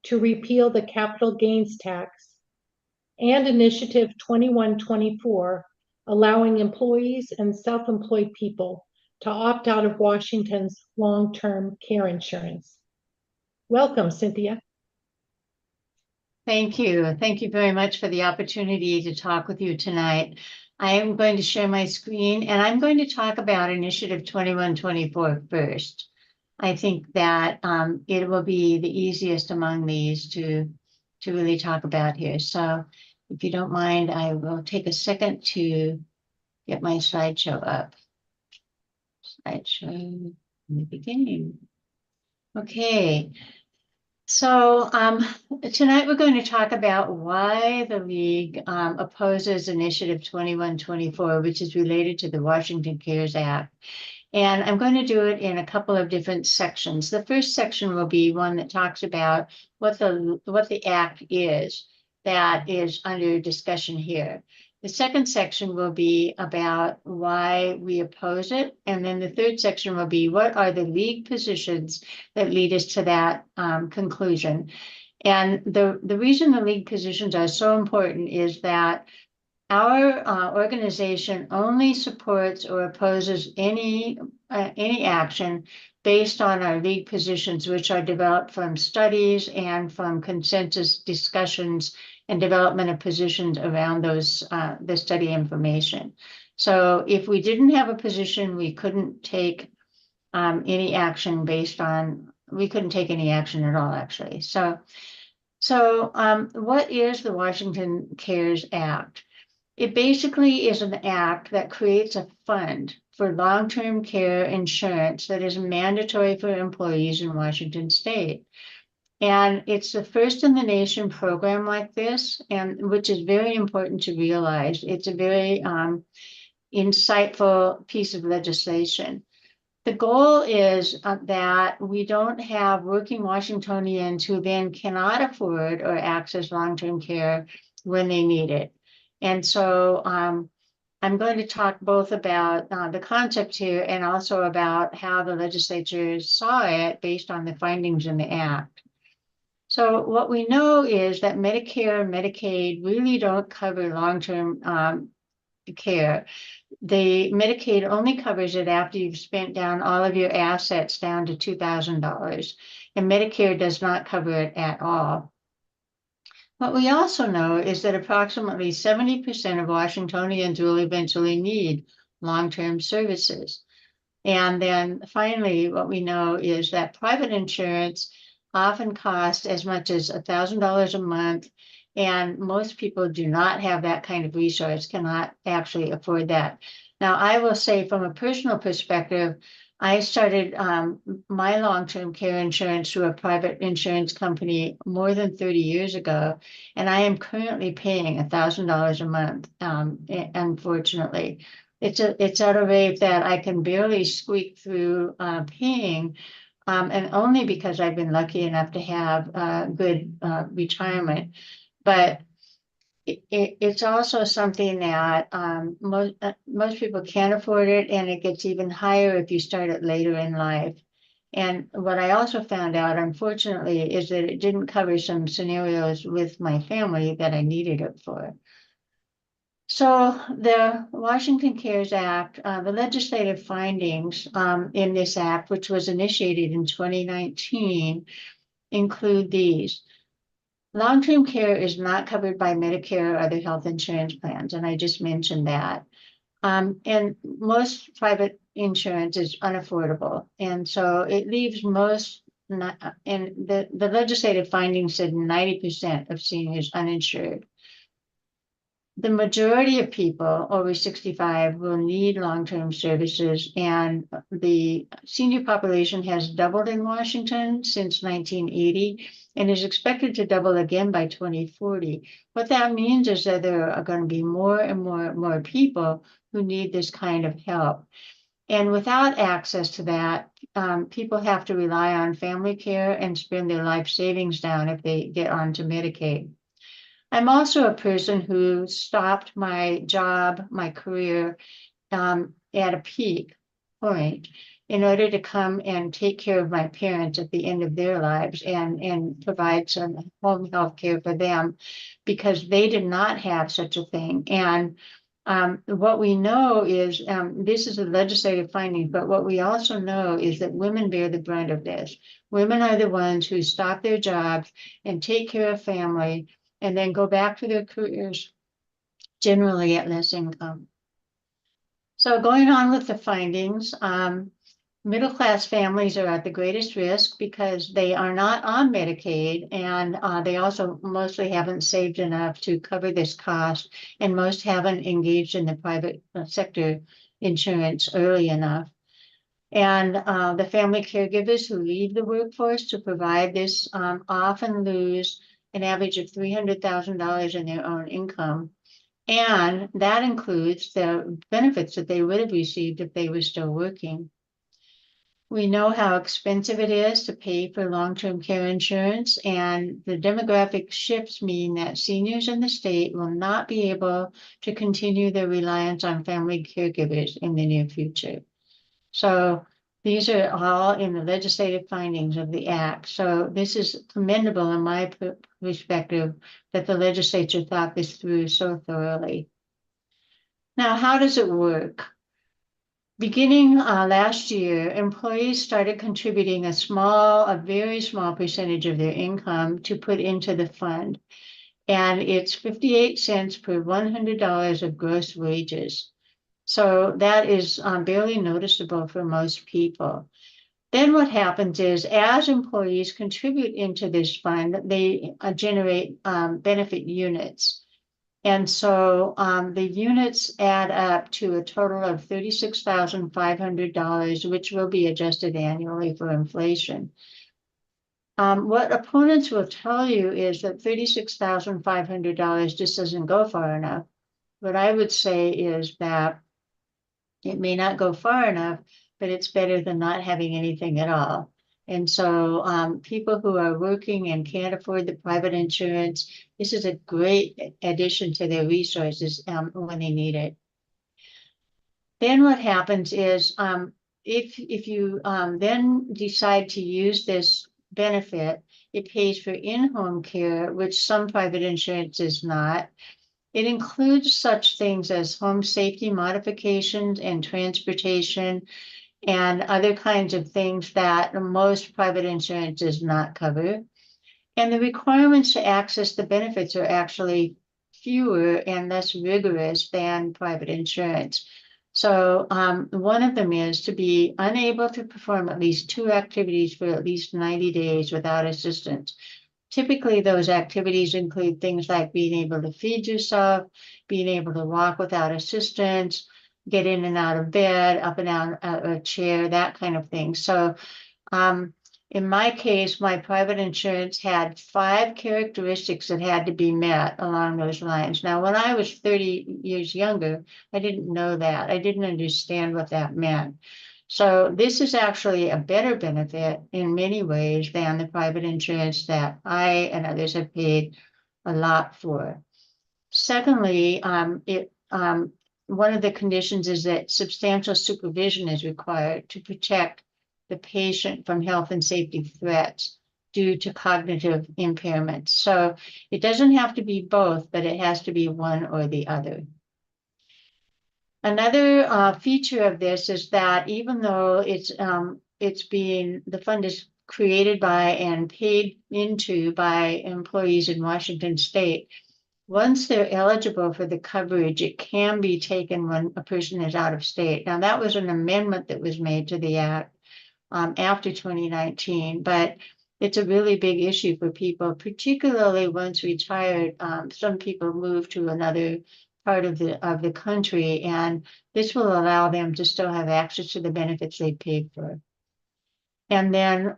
to repeal the capital gains tax, and Initiative 2124, allowing employees and self-employed people to opt out of Washington's long-term care insurance. Welcome, Cynthia. Thank you. Thank you very much for the opportunity to talk with you tonight. I am going to share my screen, and I'm going to talk about Initiative 2124 first. I think that it will be the easiest among these to really talk about here. So if you don't mind, I will take a second to get my slideshow up. Slideshow in the beginning. Okay. So tonight we're going to talk about why the League opposes Initiative 2124, which is related to the Washington CARES Act. And I'm going to do it in a couple of different sections. The first section will be one that talks about what the act is that is under discussion here. The second section will be about why we oppose it. And then the third section will be what are the League positions that lead us to that conclusion. And the reason the League positions are so important is that our organization only supports or opposes any action based on our League positions, which are developed from studies and from consensus discussions and development of positions around those the study information. So if we didn't have a position, we couldn't take any action we couldn't take any action at all, actually. So what is the Washington CARES Act? It basically is an act that creates a fund for long-term care insurance that is mandatory for employees in Washington state. And it's the first in the nation program like this, and which is very important to realize. It's a very insightful piece of legislation. The goal is that we don't have working Washingtonians who then cannot afford or access long-term care when they need it. And so I'm going to talk both about the concept here and also about how the legislature saw it based on the findings in the act. So what we know is that Medicare and Medicaid really don't cover long-term care. The Medicaid only covers it after you've spent down all of your assets down to $2,000, and Medicare does not cover it at all. What we also know is that approximately 70% of Washingtonians will eventually need long-term services. And then finally, what we know is that private insurance often costs as much as $1,000 a month, and most people do not have that kind of resource, cannot actually afford that. Now, I will say from a personal perspective, I started my long-term care insurance through a private insurance company more than 30 years ago, and I am currently paying $1,000 a month, unfortunately. It's at a rate that I can barely squeak through paying, and only because I've been lucky enough to have a good retirement. But it's also something that most people can't afford it, and it gets even higher if you start it later in life. And what I also found out, unfortunately, is that it didn't cover some scenarios with my family that I needed it for. So the Washington CARES Act, the legislative findings in this act, which was initiated in 2019, include these. Long-term care is not covered by Medicare or other health insurance plans, and I just mentioned that. And most private insurance is unaffordable, and so it leaves most, and the legislative findings said 90% of seniors uninsured. The majority of people over 65 will need long-term services, and the senior population has doubled in Washington since 1980 and is expected to double again by 2040. What that means is that there are going to be more and more people who need this kind of help. And without access to that, people have to rely on family care and spend their life savings down if they get onto Medicaid. I'm also a person who stopped my job, my career at a peak point. in order to come and take care of my parents at the end of their lives and provide some home health care for them, because they did not have such a thing. And what we know is, this is a legislative finding, but what we also know is that women bear the brunt of this. Women are the ones who stop their jobs and take care of family and then go back to their careers, generally at less income. So going on with the findings, middle-class families are at the greatest risk because they are not on Medicaid, and they also mostly haven't saved enough to cover this cost, and most haven't engaged in the private sector insurance early enough. And the family caregivers who leave the workforce to provide this often lose an average of $300,000 in their own income. And that includes the benefits that they would have received if they were still working. We know how expensive it is to pay for long-term care insurance, and the demographic shifts mean that seniors in the state will not be able to continue their reliance on family caregivers in the near future. So these are all in the legislative findings of the act. So this is commendable in my perspective that the legislature thought this through so thoroughly. Now, how does it work? Beginning last year, employees started contributing a very small percentage of their income to put into the fund. And it's 58 cents per $100 of gross wages. So that is barely noticeable for most people. Then what happens is, as employees contribute into this fund, they generate benefit units. And so the units add up to a total of $36,500, which will be adjusted annually for inflation. What opponents will tell you is that $36,500 just doesn't go far enough. What I would say is that it may not go far enough, but it's better than not having anything at all. And so people who are working and can't afford the private insurance, this is a great addition to their resources when they need it. Then what happens is, if you then decide to use this benefit, it pays for in-home care, which some private insurance is not. It includes such things as home safety modifications and transportation and other kinds of things that most private insurance does not cover. And the requirements to access the benefits are actually fewer and less rigorous than private insurance. So one of them is to be unable to perform at least 2 activities for at least 90 days without assistance. Typically, those activities include things like being able to feed yourself, being able to walk without assistance, get in and out of bed, up and down a chair, that kind of thing. So in my case, my private insurance had 5 characteristics that had to be met along those lines. Now, when I was 30 years younger, I didn't know that. I didn't understand what that meant. So this is actually a better benefit in many ways than the private insurance that I and others have paid a lot for. Secondly, one of the conditions is that substantial supervision is required to protect the patient from health and safety threats due to cognitive impairments. So it doesn't have to be both, but it has to be one or the other. Another feature of this is that even though the fund is created by and paid into by employees in Washington state, once they're eligible for the coverage, it can be taken when a person is out of state. Now, that was an amendment that was made to the act after 2019, but it's a really big issue for people, particularly once retired. Some people move to another part of the country, and this will allow them to still have access to the benefits they paid for. And then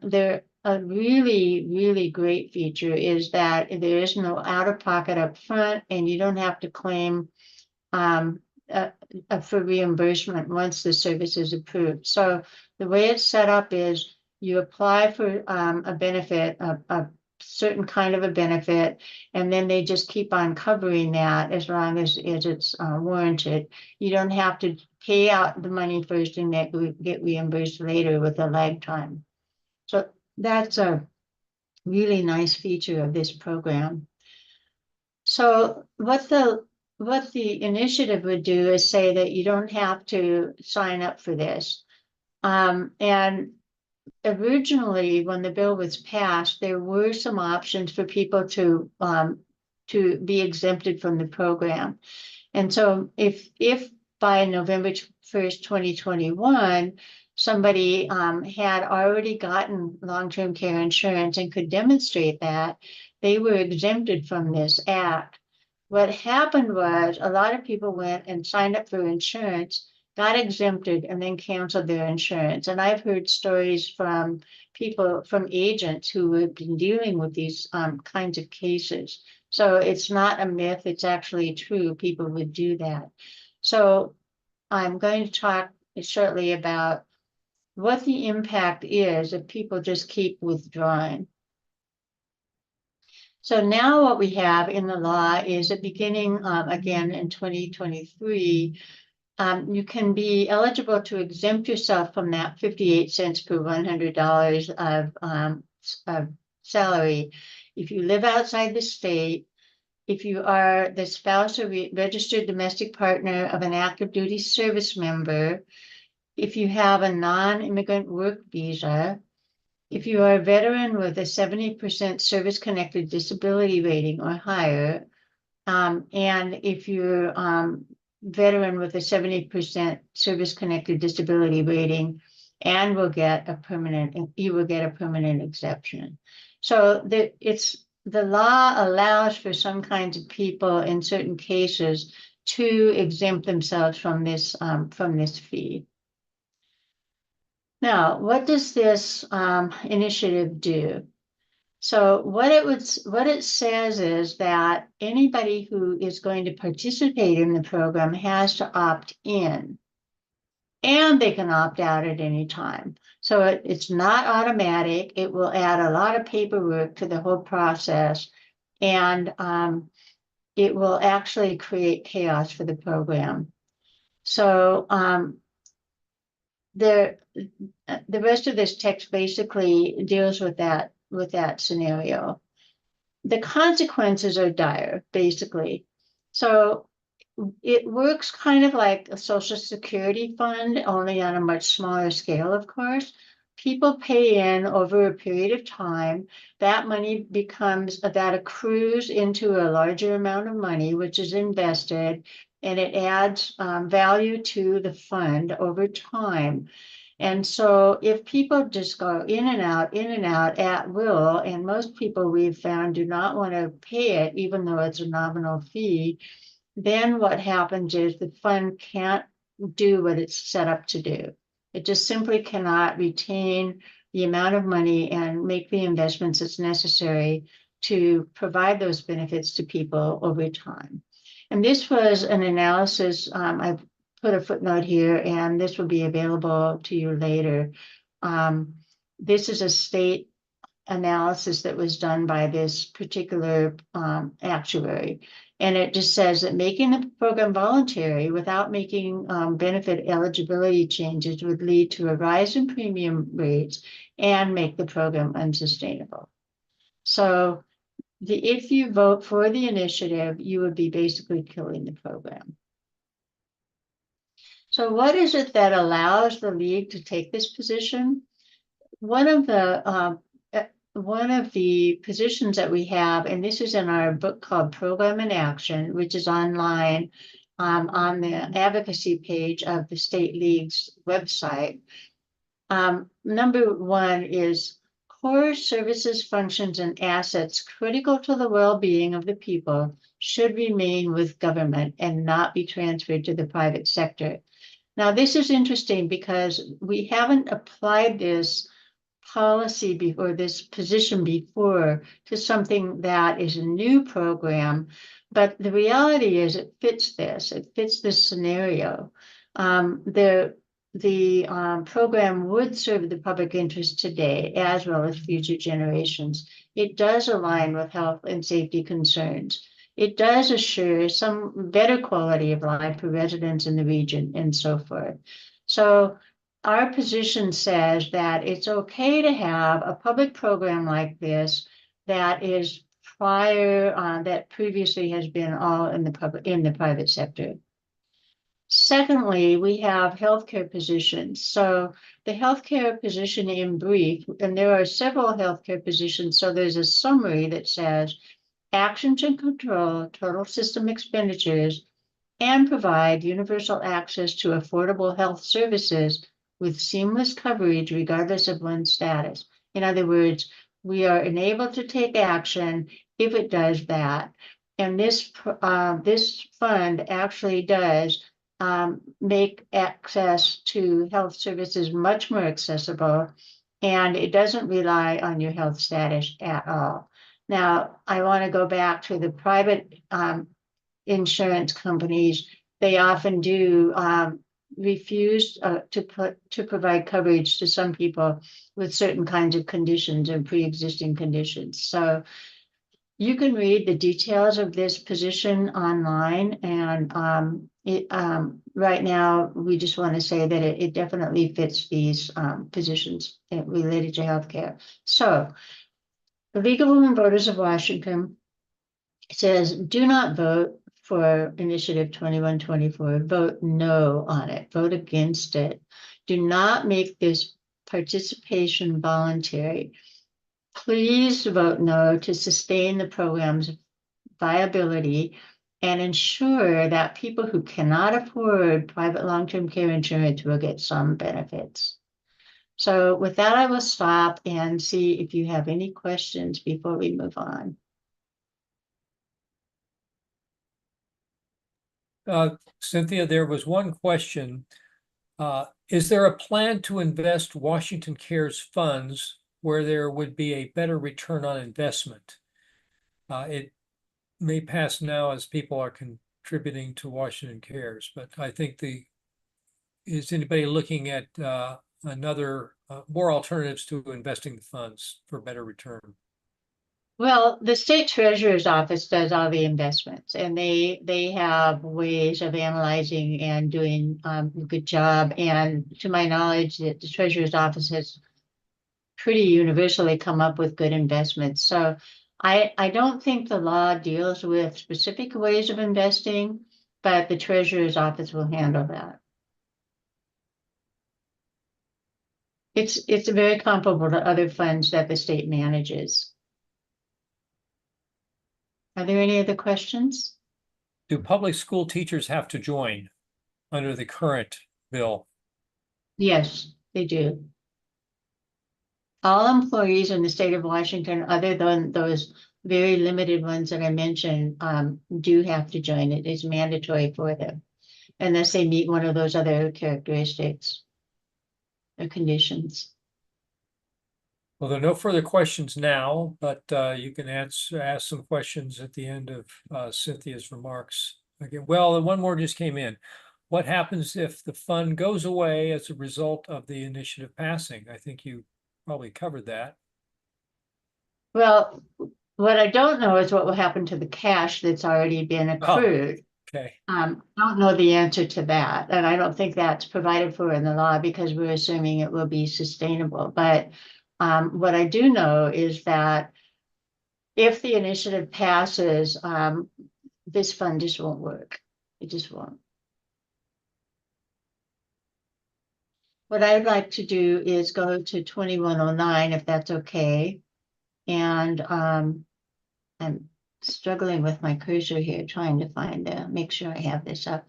a really, really great feature is that there is no out-of-pocket up front, and you don't have to claim for reimbursement once the service is approved. So the way it's set up is you apply for a benefit, a certain kind of a benefit, and then they just keep on covering that as long as it's warranted. You don't have to pay out the money first and get reimbursed later with a lag time. So that's a really nice feature of this program. So what the initiative would do is say that you don't have to sign up for this. And originally, when the bill was passed, there were some options for people to be exempted from the program. And so if by November 1st, 2021, somebody had already gotten long-term care insurance and could demonstrate that, they were exempted from this act. What happened was a lot of people went and signed up for insurance, got exempted, and then canceled their insurance. And I've heard stories from people, from agents who have been dealing with these kinds of cases. So it's not a myth, it's actually true. People would do that. So I'm going to talk shortly about what the impact is if people just keep withdrawing. So now what we have in the law is that beginning again in 2023, you can be eligible to exempt yourself from that 58 cents per $100 of salary if you live outside the state, if you are the spouse or registered domestic partner of an active duty service member, if you have a non-immigrant work visa, if you are a veteran with a 70% service-connected disability rating or higher, and if you're veteran with a 70% service-connected disability rating, and you will get a permanent exception. So the law allows for some kinds of people in certain cases to exempt themselves from this fee. Now, what does this initiative do? So what it says is that anybody who is going to participate in the program has to opt in, and they can opt out at any time. So it's not automatic. It will add a lot of paperwork to the whole process, and it will actually create chaos for the program. So the rest of this text basically deals with that scenario. The consequences are dire, basically. So it works kind of like a Social Security fund, only on a much smaller scale, of course. People pay in over a period of time. That money that accrues into a larger amount of money, which is invested, and it adds value to the fund over time. And so if people just go in and out at will, and most people we've found do not want to pay it, even though it's a nominal fee, then what happens is the fund can't do what it's set up to do. It just simply cannot retain the amount of money and make the investments that's necessary to provide those benefits to people over time. And this was an analysis, I've put a footnote here, and this will be available to you later. This is a state analysis that was done by this particular actuary. And it just says that making the program voluntary without making benefit eligibility changes would lead to a rise in premium rates and make the program unsustainable. So if you vote for the initiative, you would be basically killing the program. So what is it that allows the league to take this position? One of the positions that we have, and this is in our book called Program in Action, which is online on the advocacy page of the State League's website. Number one is core services, functions, and assets critical to the well-being of the people should remain with government and not be transferred to the private sector. Now, this is interesting because we haven't applied this policy before, this position before, to something that is a new program, but the reality is it fits this scenario. The the program would serve the public interest today as well as future generations. It does align with health and safety concerns. It does assure some better quality of life for residents in the region and so forth. So our position says that it's okay to have a public program like this that is that previously has been all in the private sector. Secondly, we have healthcare positions. So the healthcare position in brief, and there are several healthcare positions. So there's a summary that says action to control total system expenditures and provide universal access to affordable health services with seamless coverage regardless of one's status. In other words, we are enabled to take action if it does that. And this fund actually does make access to health services much more accessible, and it doesn't rely on your health status at all. Now, I want to go back to the private insurance companies. They often do refuse to provide coverage to some people with certain kinds of conditions and pre-existing conditions. So you can read the details of this position online, and right now we just want to say that it definitely fits these positions related to healthcare. So the League of Women Voters of Washington says, do not vote for Initiative 2124. Vote no on it. Vote against it. Do not make this participation voluntary. Please vote no to sustain the program's viability and ensure that people who cannot afford private long-term care insurance will get some benefits. So with that, I will stop and see if you have any questions before we move on. Cynthia, there was one question. Is there a plan to invest Washington Cares funds where there would be a better return on investment? It may pass now as people are contributing to Washington Cares, but I think is anybody looking at more alternatives to investing the funds for better return? Well, the state treasurer's office does all the investments, and they have ways of analyzing and doing a good job. And to my knowledge, the treasurer's office has pretty universally come up with good investments. So I don't think the law deals with specific ways of investing, but the treasurer's office will handle that. It's very comparable to other funds that the state manages. Are there any other questions? Do public school teachers have to join under the current bill? Yes, they do. All employees in the state of Washington, other than those very limited ones that I mentioned, do have to join. It is mandatory for them, unless they meet one of those other characteristics or conditions. Well, there are no further questions now, but you can ask some questions at the end of Cynthia's remarks. Again, well, one more just came in. What happens if the fund goes away as a result of the initiative passing? I think you probably covered that. Well, what I don't know is what will happen to the cash that's already been accrued. Oh, okay. I don't know the answer to that, and I don't think that's provided for in the law because we're assuming it will be sustainable. But what I do know is that if the initiative passes, this fund just won't work. It just won't. What I'd like to do is go to 2109, if that's okay. And I'm struggling with my cursor here, trying to make sure I have this up.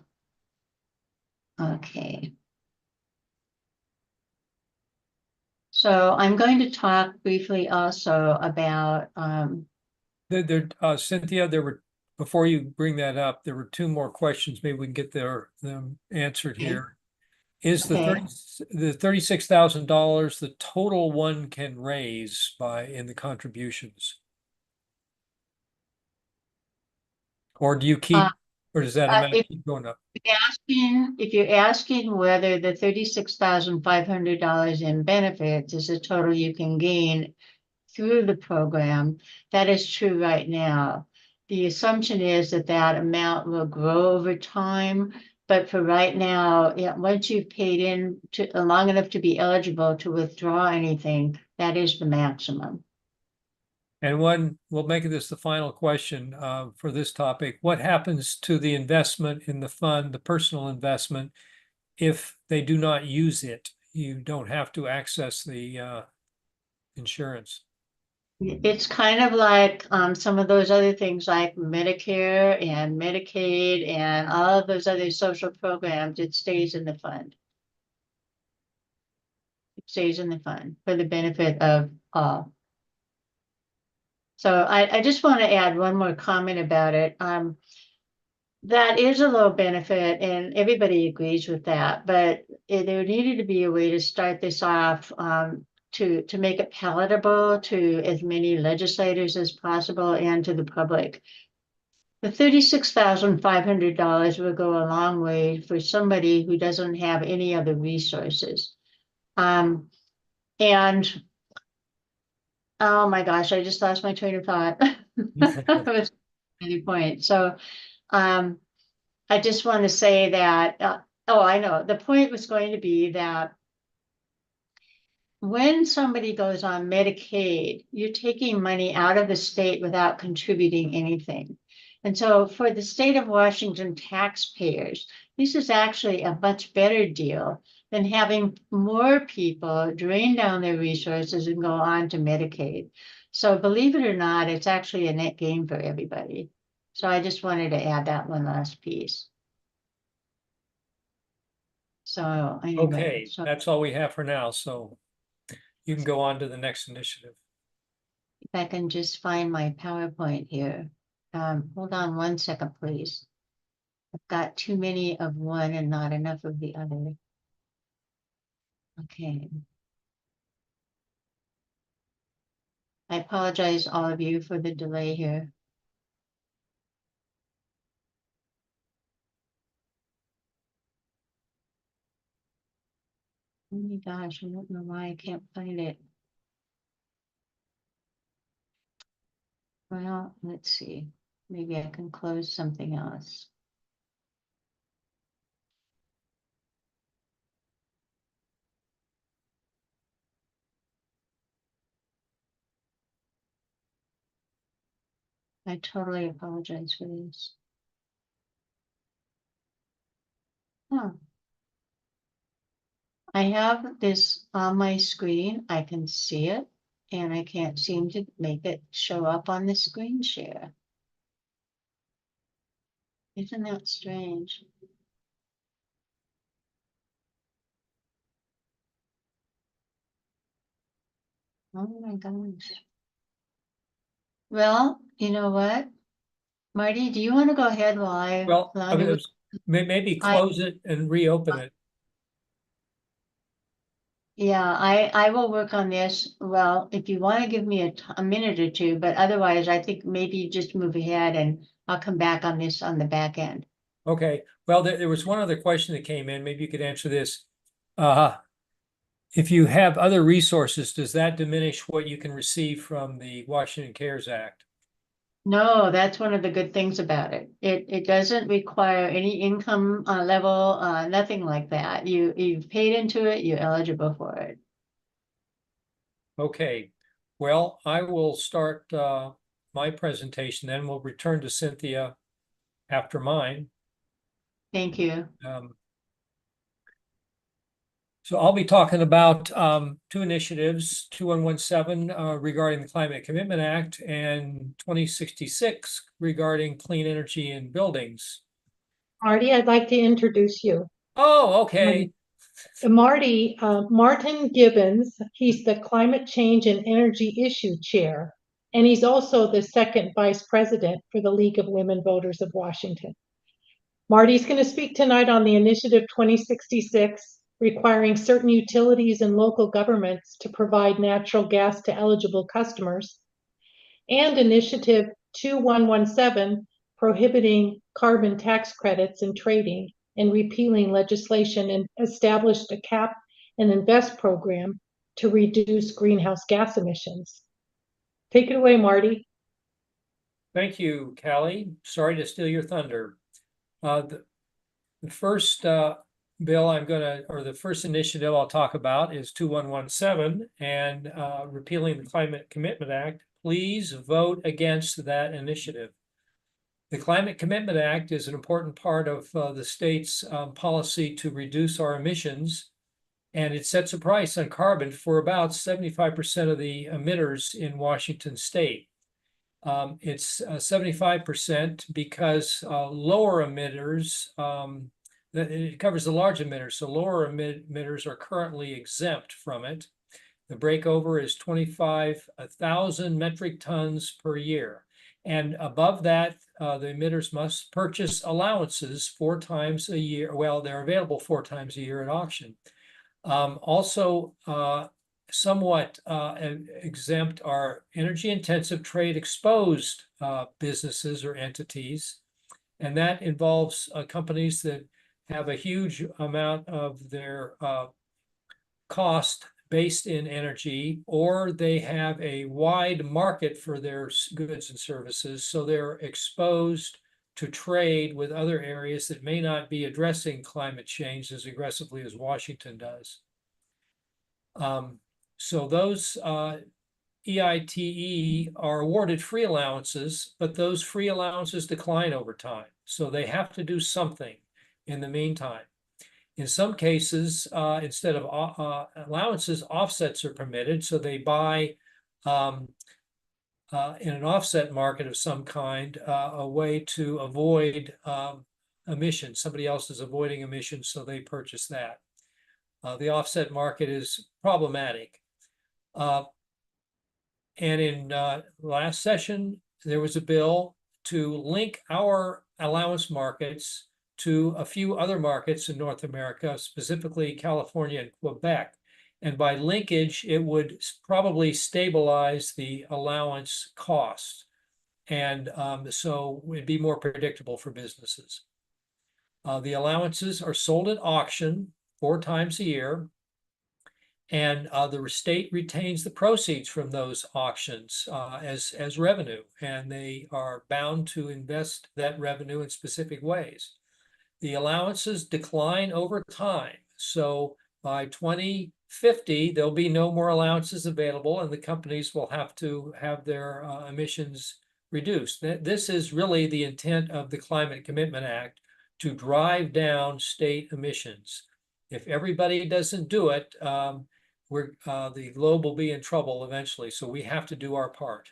Okay. So I'm going to talk briefly also about Cynthia, before you bring that up, there were two more questions. Maybe we can get them answered here. Is the $36,000 the total one can raise in the contributions? Or do you keep Or does that amount keep going up? If you're asking whether the $36,500 in benefits is the total you can gain through the program, that is true right now. The assumption is that that amount will grow over time, but for right now, once you've paid in to long enough to be eligible to withdraw anything, that is the maximum. And we'll make this the final question for this topic. What happens to the investment in the fund, the personal investment, if they do not use it? You don't have to access the insurance. It's kind of like some of those other things like Medicare and Medicaid and all of those other social programs. It stays in the fund. It stays in the fund for the benefit of all. So I just want to add one more comment about it. That is a low benefit, and everybody agrees with that. But there needed to be a way to start this off to make it palatable to as many legislators as possible and to the public. The $36,500 will go a long way for somebody who doesn't have any other resources. And oh my gosh, I just lost my train of thought. That was any point. So I just want to say that, oh, I know. The point was going to be that when somebody goes on Medicaid, you're taking money out of the state without contributing anything. And so for the state of Washington taxpayers, this is actually a much better deal than having more people drain down their resources and go on to Medicaid. So believe it or not, it's actually a net gain for everybody. So I just wanted to add that one last piece. So anyway, Okay, that's all we have for now. So you can go on to the next initiative. if I can just find my PowerPoint here. Hold on one second, please. I've got too many of one and not enough of the other. Okay. I apologize, all of you, for the delay here. Oh my gosh, I don't know why I can't find it. Well, let's see. Maybe I can close something else. I totally apologize for this. Huh. I have this on my screen. I can see it, and I can't seem to make it show up on the screen share. Isn't that strange? Oh my gosh. Well, you know what? Marty, do you want to go ahead while I Well, log in? maybe close it and reopen it. Yeah, I will work on this. Well, if you want to give me a minute or two, but otherwise I think maybe just move ahead and I'll come back on this on the back end. Okay, well, there was one other question that came in. Maybe you could answer this. If you have other resources, does that diminish what you can receive from the Washington CARES Act? No, that's one of the good things about it. It doesn't require any income level, nothing like that. You've paid into it, you're eligible for it. Okay, well, I will start my presentation, then we'll return to Cynthia after mine. Thank you. So I'll be talking about two initiatives, 2117 regarding the Climate Commitment Act and 2066 regarding clean energy in buildings. Marty, I'd like to introduce you. Oh, okay. Martin Gibbons, he's the Climate Change and Energy Issue Chair, and he's also the second Vice President for the League of Women Voters of Washington. Marty's going to speak tonight on the Initiative 2066, requiring certain utilities and local governments to provide natural gas to eligible customers, and Initiative 2117, prohibiting carbon tax credits and trading and repealing legislation, and established a cap and invest program to reduce greenhouse gas emissions. Take it away, Marty. Thank you, Callie. Sorry to steal your thunder. The first bill the first initiative I'll talk about is 2117 and repealing the Climate Commitment Act. Please vote against that initiative. The Climate Commitment Act is an important part of the state's policy to reduce our emissions, and it sets a price on carbon for about 75% of the emitters in Washington state. It's 75% because lower emitters, it covers the large emitters, so lower emitters are currently exempt from it. The breakover is 25,000 metric tons per year. And above that, the emitters must purchase allowances 4 times a year. Well, they're available 4 times a year at auction. Also, somewhat exempt are energy-intensive trade-exposed businesses or entities, and that involves companies that have a huge amount of their cost based in energy, or they have a wide market for their goods and services, so they're exposed to trade with other areas that may not be addressing climate change as aggressively as Washington does. So those EITE are awarded free allowances, but those free allowances decline over time. So they have to do something in the meantime. In some cases, instead of allowances, offsets are permitted. So they buy in an offset market of some kind, a way to avoid emissions. Somebody else is avoiding emissions, so they purchase that. The offset market is problematic. And in last session, there was a bill to link our allowance markets to a few other markets in North America, specifically California and Quebec. And by linkage, it would probably stabilize the allowance cost. And so it'd be more predictable for businesses. The allowances are sold at auction 4 times a year. And the state retains the proceeds from those auctions as revenue, and they are bound to invest that revenue in specific ways. The allowances decline over time. So by 2050, there'll be no more allowances available, and the companies will have to have their emissions reduced. This is really the intent of the Climate Commitment Act, to drive down state emissions. If everybody doesn't do it, the globe will be in trouble eventually. So we have to do our part.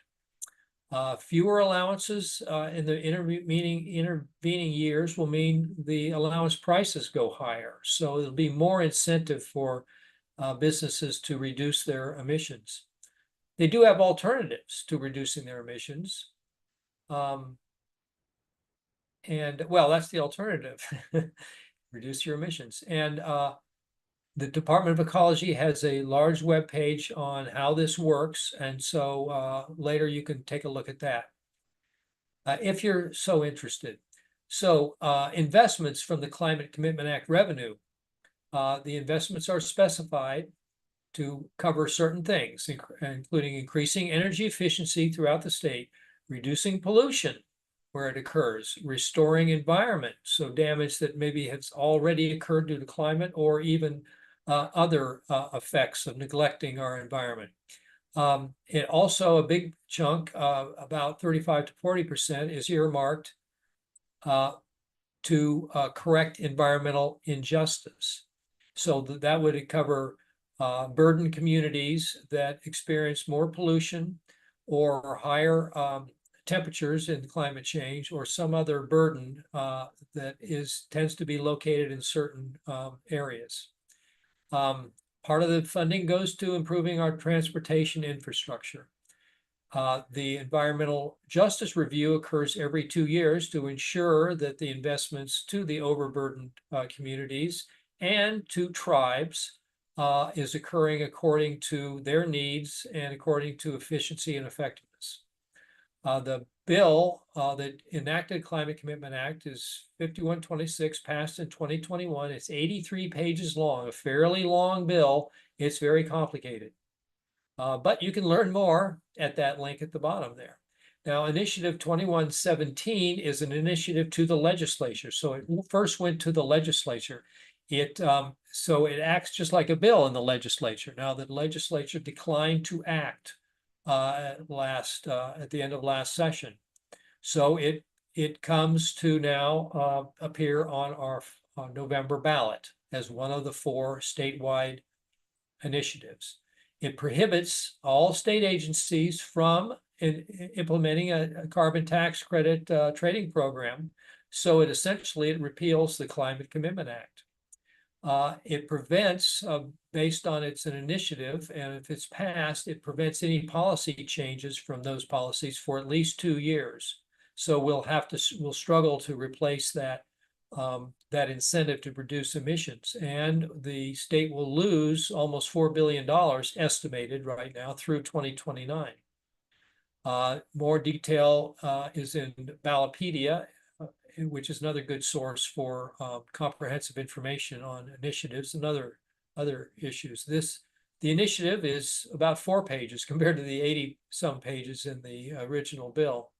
Fewer allowances in the intervening years will mean the allowance prices go higher. So there'll be more incentive for businesses to reduce their emissions. They do have alternatives to reducing their emissions. And well, that's the alternative, reduce your emissions. And the Department of Ecology has a large web page on how this works, and so later you can take a look at that if you're so interested. So investments from the Climate Commitment Act revenue, the investments are specified to cover certain things, including increasing energy efficiency throughout the state, reducing pollution where it occurs, restoring environment, so damage that maybe has already occurred due to climate or even other effects of neglecting our environment. It also, a big chunk, about 35 to 40%, is earmarked to correct environmental injustice. So that would cover burdened communities that experience more pollution or higher temperatures in climate change, or some other burden that tends to be located in certain areas. Part of the funding goes to improving our transportation infrastructure. The Environmental Justice Review occurs every 2 years to ensure that the investments to the overburdened communities and to tribes is occurring according to their needs and according to efficiency and effectiveness. The bill, the enacted Climate Commitment Act is 5126, passed in 2021. It's 83 pages long, a fairly long bill. It's very complicated. But you can learn more at that link at the bottom there. Now, Initiative 2117 is an initiative to the legislature. So it first went to the legislature. So it acts just like a bill in the legislature. Now, the legislature declined to act at the end of last session. So it comes to now appear on our November ballot as one of the 4 statewide initiatives. It prohibits all state agencies from implementing a carbon tax credit trading program. So it repeals the Climate Commitment Act. It prevents, based on it's an initiative, and if it's passed, it prevents any policy changes from those policies for at least 2 years. So we'll struggle to replace that incentive to reduce emissions, and the state will lose almost $4 billion estimated right now through 2029. More detail is in Ballotpedia, which is another good source for comprehensive information on initiatives and other issues. The initiative is about 4 pages compared to the 80-some pages in the original bill.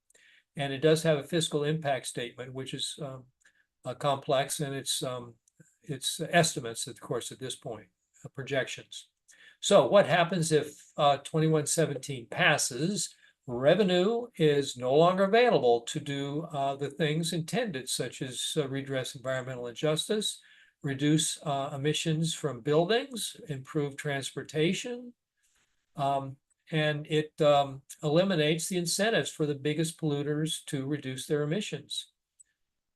And it does have a fiscal impact statement, which is complex, and it's estimates, of course, at this point, projections. So what happens if 2117 passes? Revenue is no longer available to do the things intended, such as redress environmental injustice, reduce emissions from buildings, improve transportation, and it eliminates the incentives for the biggest polluters to reduce their emissions.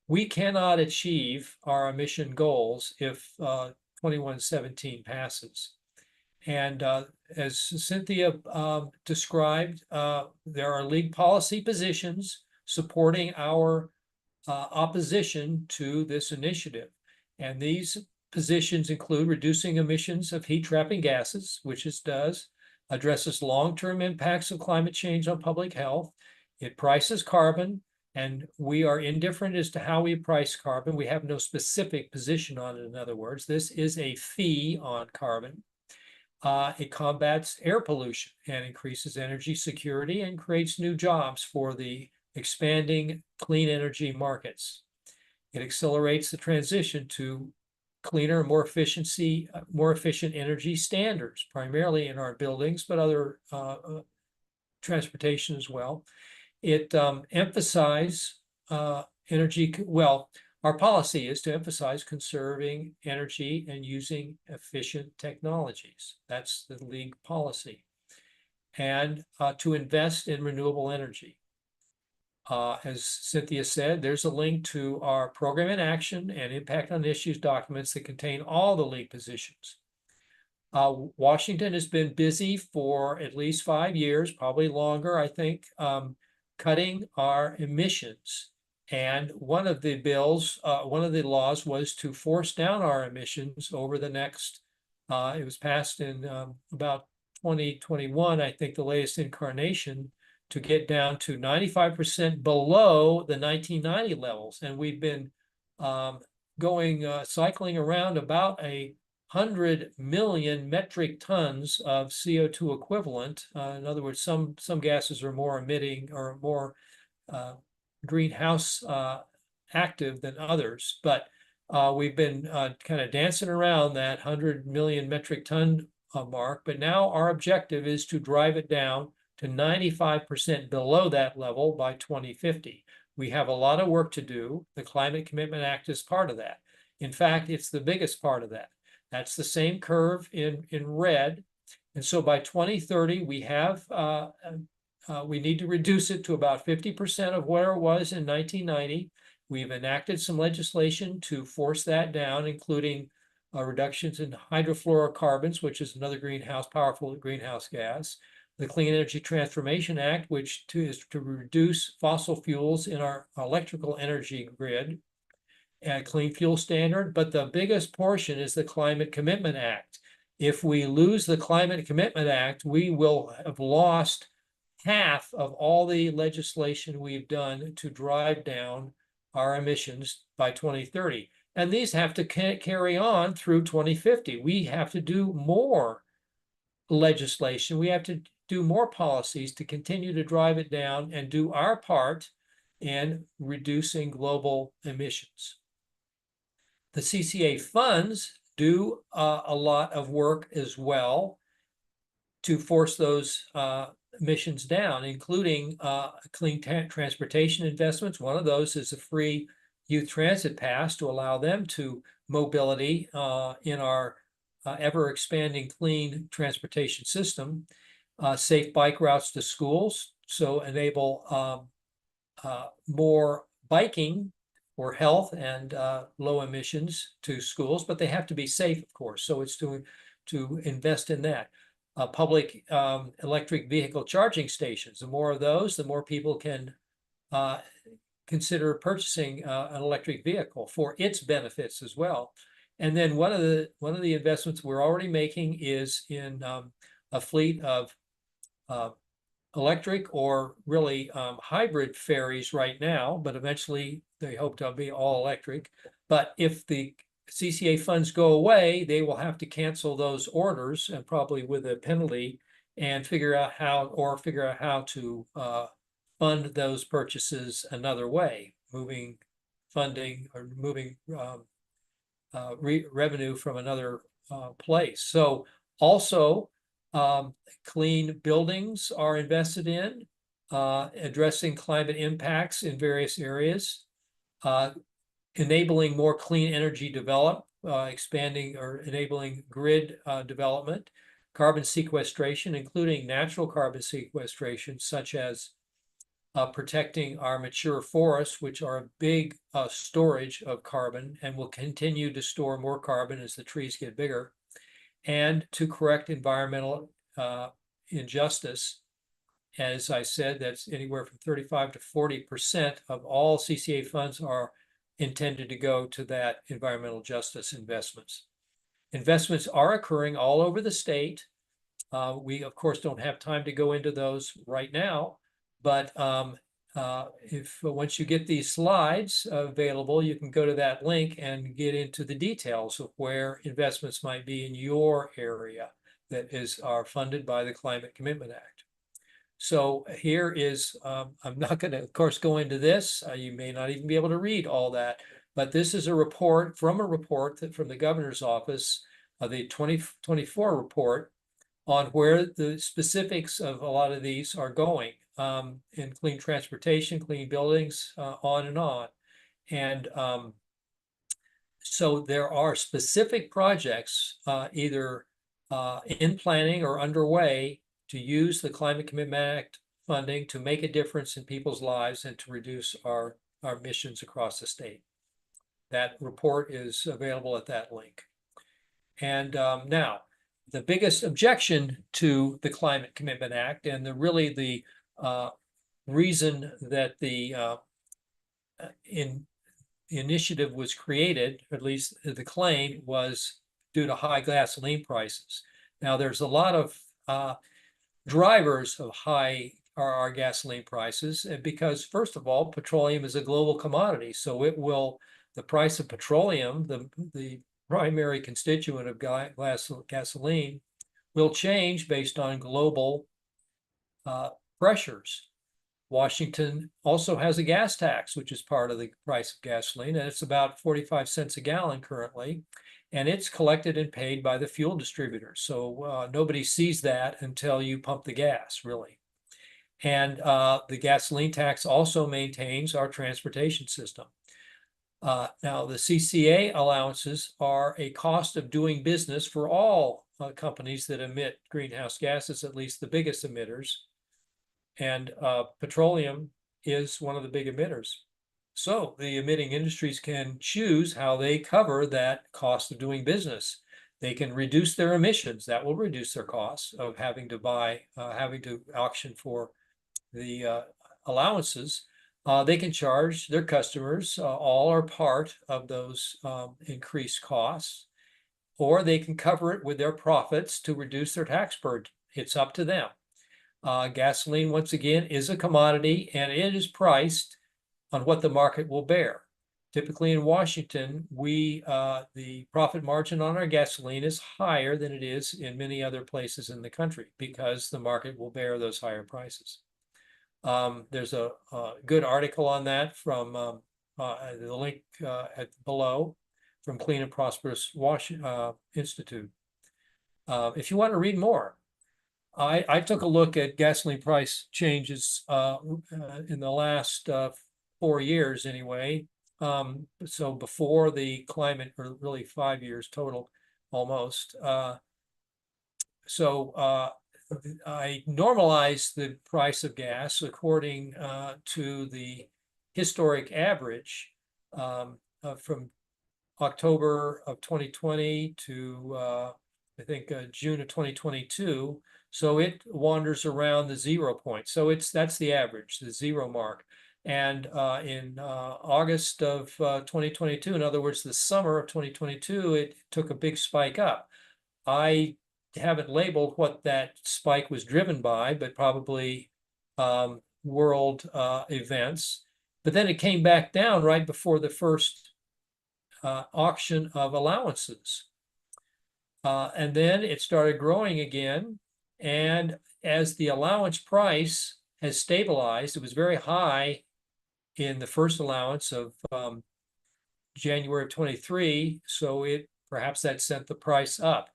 We cannot achieve our emission goals if 2117 passes. And as Cynthia described, there are league policy positions supporting our opposition to this initiative. And these positions include reducing emissions of heat-trapping gases, which it does, addresses long-term impacts of climate change on public health. It prices carbon, and we are indifferent as to how we price carbon. We have no specific position on it, in other words. This is a fee on carbon. It combats air pollution and increases energy security and creates new jobs for the expanding clean energy markets. It accelerates the transition to cleaner, more efficient energy standards, primarily in our buildings, but other transportation as well. It emphasizes energy, well, our policy is to emphasize conserving energy and using efficient technologies. That's the league policy. And to invest in renewable energy. As Cynthia said, there's a link to our program in action and impact on issues documents that contain all the league positions. Washington has been busy for at least 5 years, probably longer, I think, cutting our emissions. And one of the laws was to force down our emissions over the next, it was passed in about 2021, I think the latest incarnation, to get down to 95% below the 1990 levels. And we've been cycling around about 100 million metric tons of CO2 equivalent. In other words, some gases are more emitting or more greenhouse active than others, but we've been kind of dancing around that 100 million metric ton mark. But now our objective is to drive it down to 95% below that level by 2050. We have a lot of work to do. The Climate Commitment Act is part of that. In fact, it's the biggest part of that. That's the same curve in red. And so by 2030, we have we need to reduce it to about 50% of where it was in 1990. We've enacted some legislation to force that down, including reductions in hydrofluorocarbons, which is another powerful greenhouse gas. The Clean Energy Transformation Act, which is to reduce fossil fuels in our electrical energy grid, and Clean Fuel Standard. But the biggest portion is the Climate Commitment Act. If we lose the Climate Commitment Act, we will have lost half of all the legislation we've done to drive down our emissions by 2030. And these have to carry on through 2050. We have to do more legislation. We have to do more policies to continue to drive it down and do our part in reducing global emissions. The CCA funds do a lot of work as well to force those emissions down, including clean transportation investments. One of those is a free youth transit pass to allow them to mobility in our ever expanding clean transportation system. Safe bike routes to schools, so enable more biking for health and low emissions to schools, but they have to be safe, of course. So it's to invest in that. Public electric vehicle charging stations. The more of those, the more people can consider purchasing an electric vehicle for its benefits as well. And then one of the investments we're already making is in a fleet of electric or really hybrid ferries right now, but eventually they hope to be all electric. But if the CCA funds go away, they will have to cancel those orders, and probably with a penalty, and figure out how to fund those purchases another way, moving funding or moving revenue from another place. So also clean buildings are invested in, addressing climate impacts in various areas, enabling more clean energy expanding or enabling grid development, carbon sequestration, including natural carbon sequestration, such as protecting our mature forests, which are a big storage of carbon and will continue to store more carbon as the trees get bigger, and to correct environmental injustice. As I said, that's anywhere from 35 to 40% of all CCA funds are intended to go to that environmental justice investments. Investments are occurring all over the state. We, of course, don't have time to go into those right now, but once you get these slides available, you can go to that link and get into the details of where investments might be in your area that are funded by the Climate Commitment Act. So here is, I'm not going to, of course, go into this. You may not even be able to read all that, but this is a report from the governor's office, the 2024 report on where the specifics of a lot of these are going in clean transportation, clean buildings, on and on. And so there are specific projects either in planning or underway to use the Climate Commitment Act funding to make a difference in people's lives and to reduce our emissions across the state. That report is available at that link. And now, the biggest objection to the Climate Commitment Act, and the reason that the initiative was created, at least the claim, was due to high gasoline prices. Now, there's a lot of drivers of high our gasoline prices, because first of all, petroleum is a global commodity, so the price of petroleum, the primary constituent of gasoline, will change based on global pressures. Washington also has a gas tax, which is part of the price of gasoline, and it's about 45 cents a gallon currently, and it's collected and paid by the fuel distributors. So nobody sees that until you pump the gas, really. And the gasoline tax also maintains our transportation system. Now, the CCA allowances are a cost of doing business for all companies that emit greenhouse gases, at least the biggest emitters. And petroleum is one of the big emitters. So the emitting industries can choose how they cover that cost of doing business. They can reduce their emissions. That will reduce their costs of having to auction for the allowances. They can charge their customers all or part of those increased costs, or they can cover it with their profits to reduce their tax burden. It's up to them. Gasoline, once again, is a commodity, and it is priced on what the market will bear. Typically in Washington, the profit margin on our gasoline is higher than it is in many other places in the country because the market will bear those higher prices. There's a good article on that from the link below from Clean and Prosperous Institute. If you want to read more, I took a look at gasoline price changes in the last 4 years anyway. So before the climate, or really 5 years total, almost. I normalized the price of gas according to the historic average from October of 2020 to I think June of 2022. So it wanders around the 0 point. So that's the average, the 0 mark. And in August of 2022, in other words, the summer of 2022, it took a big spike up. I haven't labeled what that spike was driven by, but probably world events. But then it came back down right before the first auction of allowances. And then it started growing again. And as the allowance price has stabilized, it was very high in the first allowance of January of 23. So perhaps that sent the price up.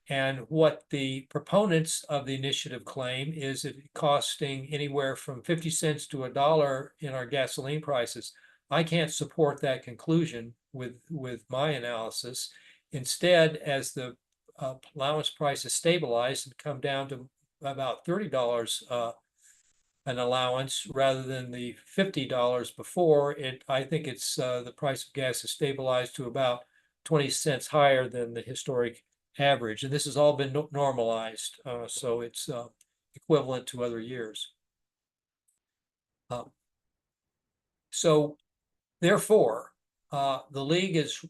And what the proponents of the initiative claim is it costing anywhere from 50 cents to $1 in our gasoline prices. I can't support that conclusion with my analysis. Instead, as the allowance price has stabilized and come down to about $30 an allowance rather than the $50 before, I think it's the price of gas has stabilized to about 20 cents higher than the historic average. And this has all been normalized, so it's equivalent to other years. So therefore, the league is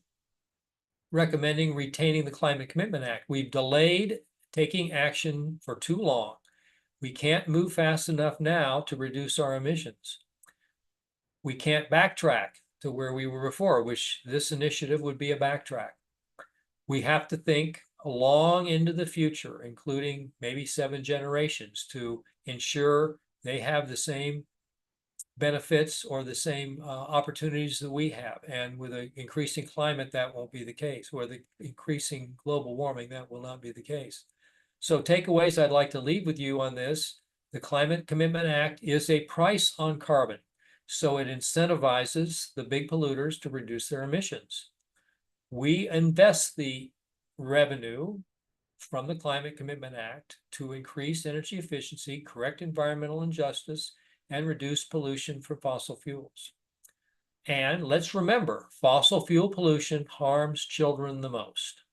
recommending retaining the Climate Commitment Act. We've delayed taking action for too long. We can't move fast enough now to reduce our emissions. We can't backtrack to where we were before, which this initiative would be a backtrack. We have to think long into the future, including maybe 7 generations, to ensure they have the same benefits or the same opportunities that we have. And with an increasing climate, that won't be the case. With the increasing global warming, that will not be the case. So takeaways I'd like to leave with you on this: the Climate Commitment Act is a price on carbon. So it incentivizes the big polluters to reduce their emissions. We invest the revenue from the Climate Commitment Act to increase energy efficiency, correct environmental injustice, and reduce pollution from fossil fuels. And let's remember, fossil fuel pollution harms children the most.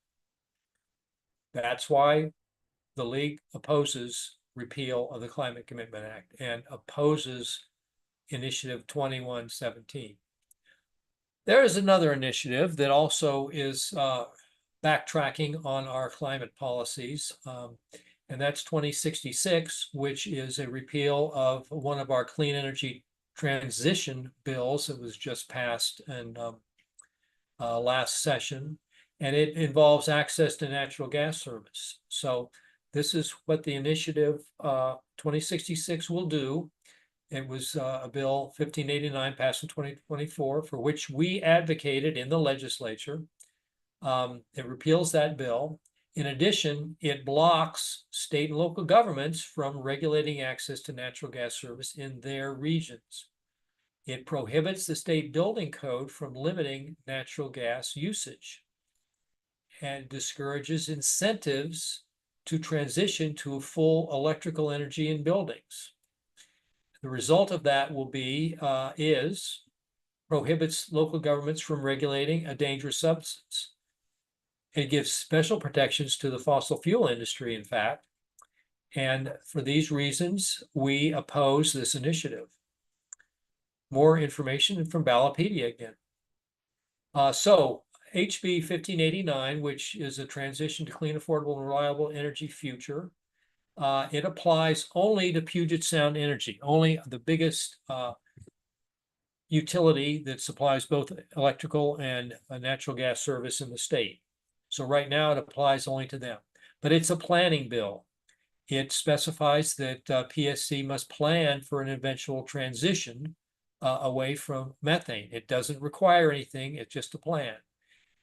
That's why the league opposes repeal of the Climate Commitment Act and opposes Initiative 2117. There is another initiative that also is backtracking on our climate policies, and that's 2066, which is a repeal of one of our clean energy transition bills that was just passed in last session, and it involves access to natural gas service. So this is what the initiative 2066 will do. It was a bill 1589 passed in 2024, for which we advocated in the legislature. It repeals that bill. In addition, it blocks state and local governments from regulating access to natural gas service in their regions. It prohibits the state building code from limiting natural gas usage and discourages incentives to transition to full electrical energy in buildings. The result of that will be prohibits local governments from regulating a dangerous substance. It gives special protections to the fossil fuel industry, in fact. And for these reasons, we oppose this initiative. More information from Ballotpedia again. So HB 1589, which is a transition to clean, affordable, and reliable energy future, It applies only to Puget Sound Energy, only the biggest utility that supplies both electrical and natural gas service in the state. So right now it applies only to them, but it's a planning bill. It specifies that PSC must plan for an eventual transition away from methane. It doesn't require anything, it's just a plan.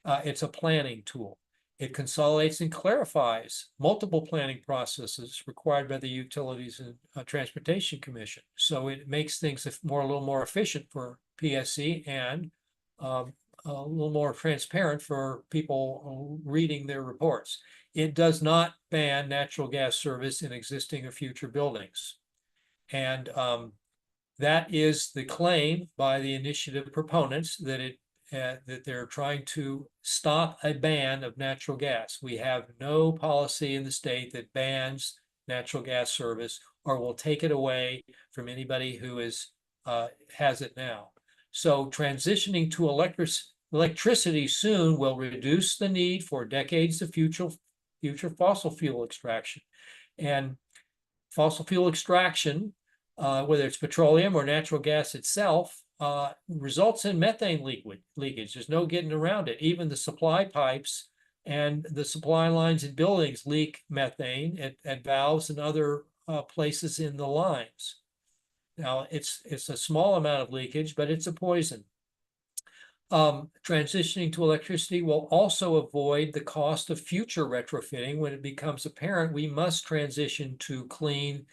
It's a planning tool. It consolidates and clarifies multiple planning processes required by the Utilities and Transportation Commission. So it makes things a little more efficient for PSC and a little more transparent for people reading their reports. It does not ban natural gas service in existing or future buildings. And that is the claim by the initiative proponents, that that they're trying to stop a ban of natural gas. We have no policy in the state that bans natural gas service or will take it away from anybody who has it now. So transitioning to electricity soon will reduce the need for decades of future fossil fuel extraction. And fossil fuel extraction, whether it's petroleum or natural gas itself, results in methane leakage. There's no getting around it. Even the supply pipes and the supply lines in buildings leak methane at valves and other places in the lines. Now, it's a small amount of leakage, but it's a poison. Transitioning to electricity will also avoid the cost of future retrofitting. When it becomes apparent we must transition to clean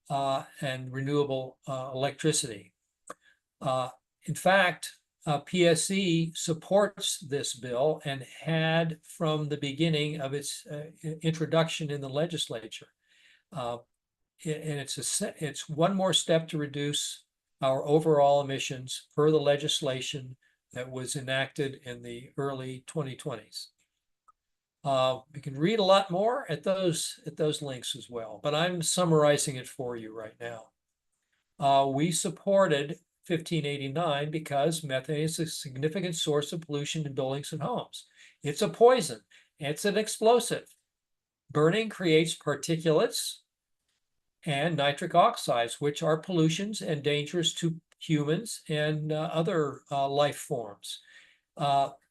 and renewable electricity. In fact, PSC supports this bill and had from the beginning of its introduction in the legislature. And it's one more step to reduce our overall emissions per the legislation that was enacted in the early 2020s. We can read a lot more at those links as well, but I'm summarizing it for you right now. We supported 1589 because methane is a significant source of pollution in buildings and homes. It's a poison. It's an explosive. Burning creates particulates and nitric oxides, which are pollutions and dangerous to humans and other life forms.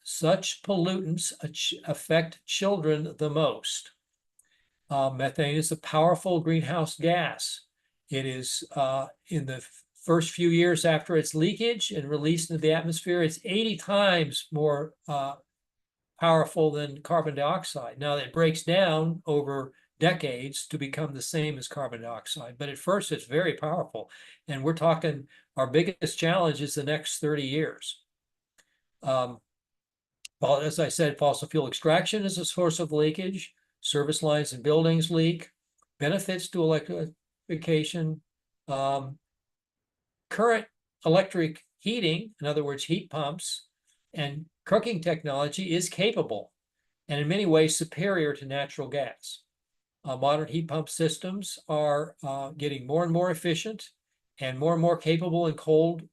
Such pollutants affect children the most. Methane is a powerful greenhouse gas. It is in the first few years after its leakage and released into the atmosphere, it's 80 times more powerful than carbon dioxide. Now it breaks down over decades to become the same as carbon dioxide, but at first it's very powerful. And we're talking our biggest challenge is the next 30 years. Well, as I said, fossil fuel extraction is a source of leakage. Service lines and buildings leak. Benefits to electrification. Current electric heating, in other words, heat pumps and cooking technology is capable and in many ways superior to natural gas. Modern heat pump systems are getting more and more efficient and more capable in cold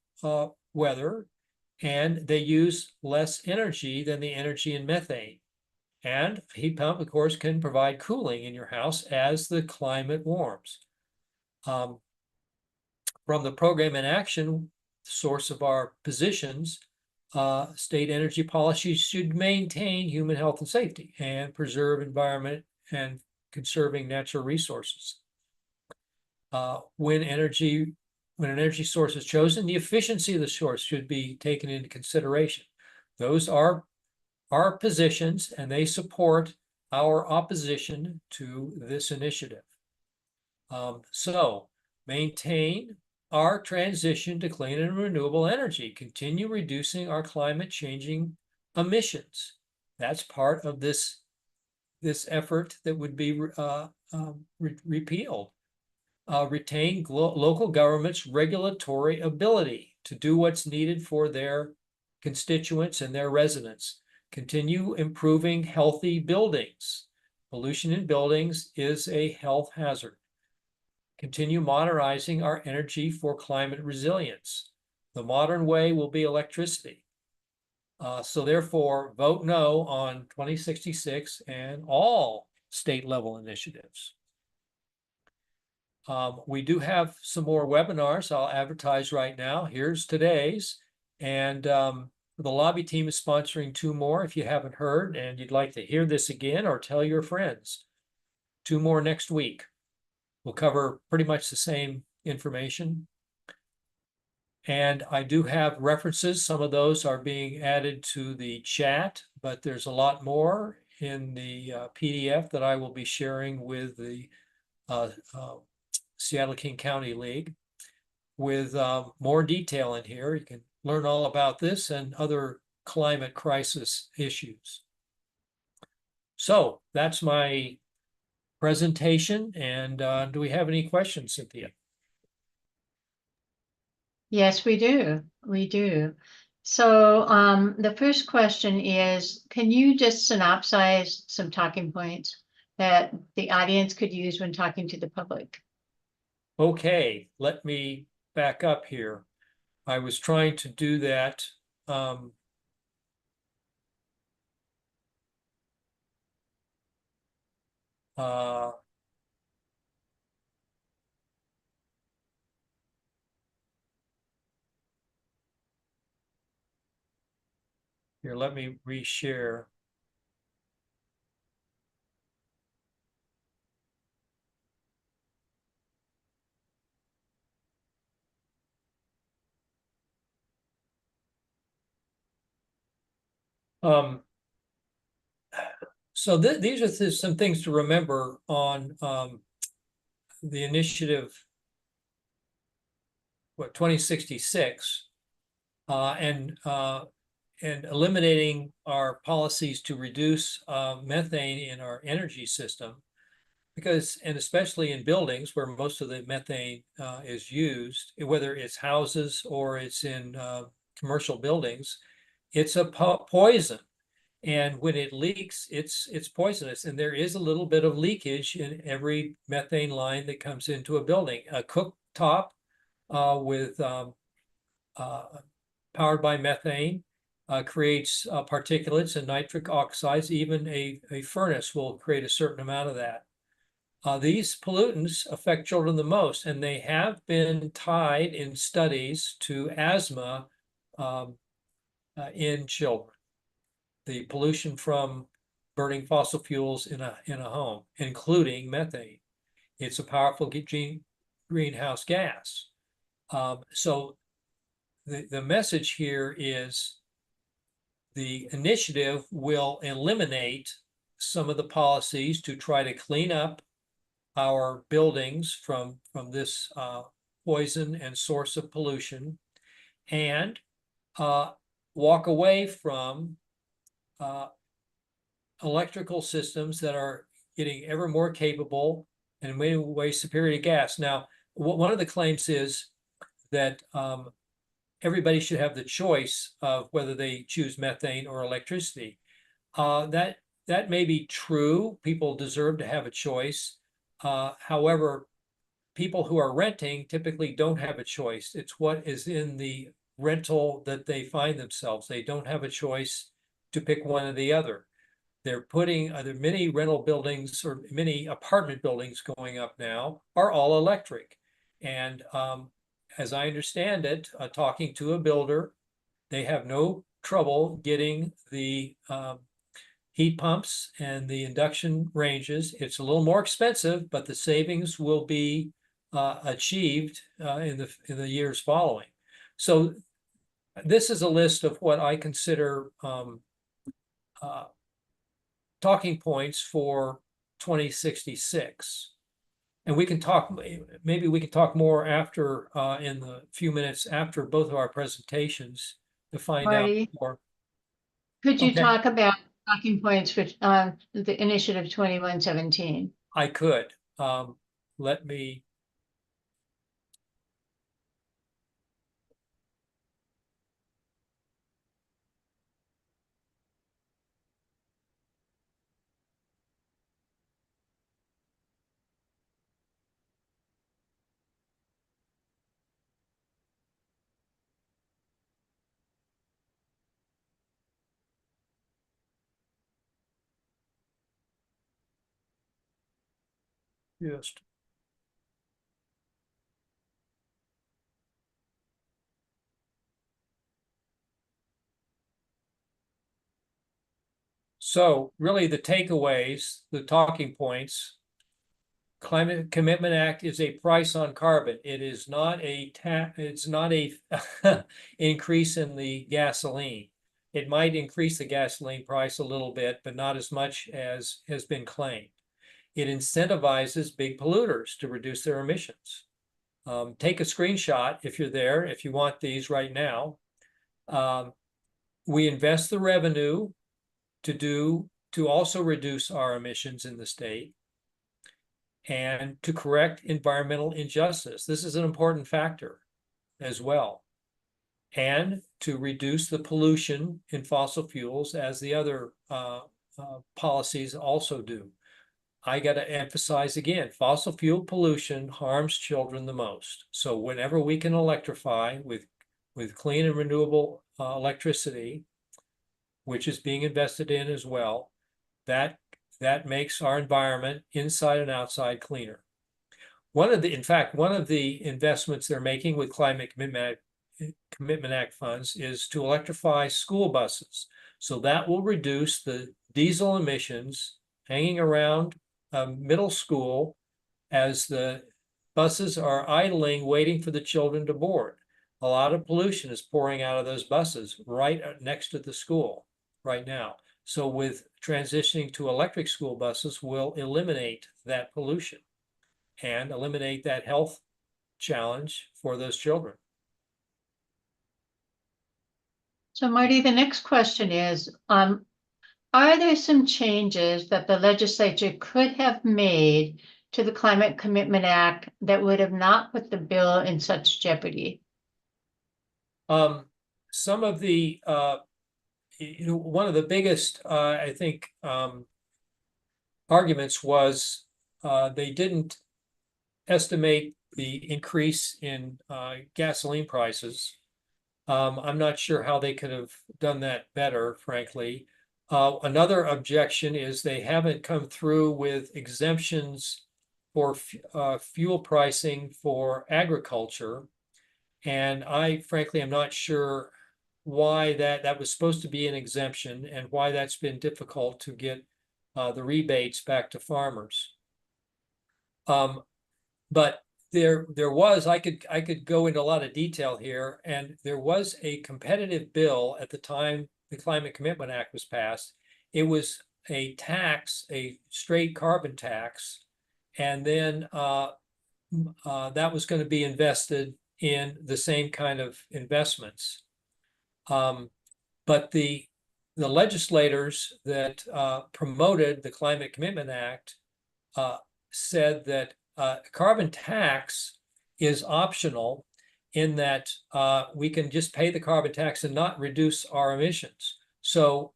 weather, and they use less energy than the energy in methane. And a heat pump, of course, can provide cooling in your house as the climate warms. From the program in action, source of our positions, state energy policies should maintain human health and safety and preserve environment and conserving natural resources. When an energy source is chosen, the efficiency of the source should be taken into consideration. Those are our positions, and they support our opposition to this initiative. So maintain our transition to clean and renewable energy, continue reducing our climate changing emissions. That's part of this effort that would be repealed. Retain local government's regulatory ability to do what's needed for their constituents and their residents. Continue improving healthy buildings. Pollution in buildings is a health hazard. Continue modernizing our energy for climate resilience. The modern way will be electricity. So therefore, vote no on 2066 and all state level initiatives. We do have some more webinars I'll advertise right now. Here's today's. And the lobby team is sponsoring 2 more if you haven't heard and you'd like to hear this again or tell your friends. 2 more next week. We'll cover pretty much the same information. And I do have references. Some of those are being added to the chat, but there's a lot more in the PDF that I will be sharing with the Seattle-King County League with more detail in here. You can learn all about this and other climate crisis issues. So that's my presentation. And do we have any questions, Cynthia? Yes, we do. We do. So the first question is, can you just synopsize some talking points that the audience could use when talking to the public? Okay, let me back up here. I was trying to do that. Here, let me reshare. So these are some things to remember on the initiative, 2066, and eliminating our policies to reduce methane in our energy system, because, and especially in buildings where most of the methane is used, whether it's houses or it's in commercial buildings, it's a poison. And when it leaks, it's poisonous. And there is a little bit of leakage in every methane line that comes into a building. A cooktop with powered by methane creates particulates and nitric oxides. Even a furnace will create a certain amount of that. These pollutants affect children the most, and they have been tied in studies to asthma in children. The pollution from burning fossil fuels in a home, including methane. It's a powerful greenhouse gas. So the message here is the initiative will eliminate some of the policies to try to clean up our buildings from this poison and source of pollution, and walk away from electrical systems that are getting ever more capable and in many ways superior to gas. Now, one of the claims is that everybody should have the choice of whether they choose methane or electricity. That may be true. People deserve to have a choice. However, people who are renting typically don't have a choice. It's what is in the rental that they find themselves. They don't have a choice to pick one or the other. They're putting there many rental buildings or many apartment buildings going up now are all electric. And as I understand it, talking to a builder, they have no trouble getting the heat pumps and the induction ranges. It's a little more expensive, but the savings will be achieved in the years following. So this is a list of what I consider talking points for 2066. And we can talk, maybe we can talk more after, in the few minutes after both of our presentations to find Marty, out more. could you Okay. talk about talking points for the initiative 2117? I could. Let me. Just So really the takeaways, the talking points, Climate Commitment Act is a price on carbon. It is not a it's not a increase in the gasoline. It might increase the gasoline price a little bit, but not as much as has been claimed. It incentivizes big polluters to reduce their emissions. Take a screenshot if you're there, if you want these right now. We invest the revenue to also reduce our emissions in the state and to correct environmental injustice. This is an important factor as well. And to reduce the pollution in fossil fuels as the other policies also do. I got to emphasize again, fossil fuel pollution harms children the most. So whenever we can electrify with clean and renewable electricity, which is being invested in as well, that makes our environment inside and outside cleaner. In fact, one of the investments they're making with Climate Commitment Act funds is to electrify school buses. So that will reduce the diesel emissions hanging around middle school as the buses are idling, waiting for the children to board. A lot of pollution is pouring out of those buses right next to the school right now. So with transitioning to electric school buses, we'll eliminate that pollution and eliminate that health challenge for those children. So Marty, the next question is, are there some changes that the legislature could have made to the Climate Commitment Act that would have not put the bill in such jeopardy? Some of the, one of the biggest, I think, arguments was they didn't estimate the increase in gasoline prices. I'm not sure how they could have done that better, frankly. Another objection is they haven't come through with exemptions for fuel pricing for agriculture. And I frankly am not sure why that was supposed to be an exemption and why that's been difficult to get the rebates back to farmers. But there was, I could go into a lot of detail here, and there was a competitive bill at the time the Climate Commitment Act was passed. It was a tax, a straight carbon tax, and then that was going to be invested in the same kind of investments. But the legislators that promoted the Climate Commitment Act said that carbon tax is optional in that we can just pay the carbon tax and not reduce our emissions. So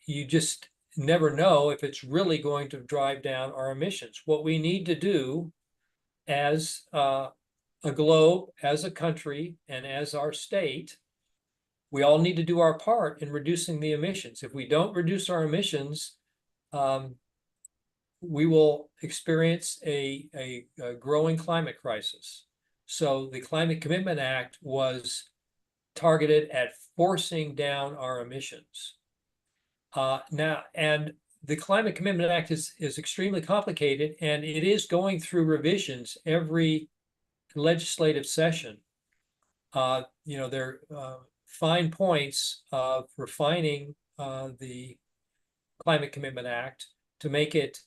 you just never know if it's really going to drive down our emissions. What we need to do as a globe, as a country, and as our state, we all need to do our part in reducing the emissions. If we don't reduce our emissions, we will experience a growing climate crisis. So the Climate Commitment Act was targeted at forcing down our emissions. Now, and the Climate Commitment Act is extremely complicated, and it is going through revisions every legislative session. There are fine points of refining the Climate Commitment Act to make it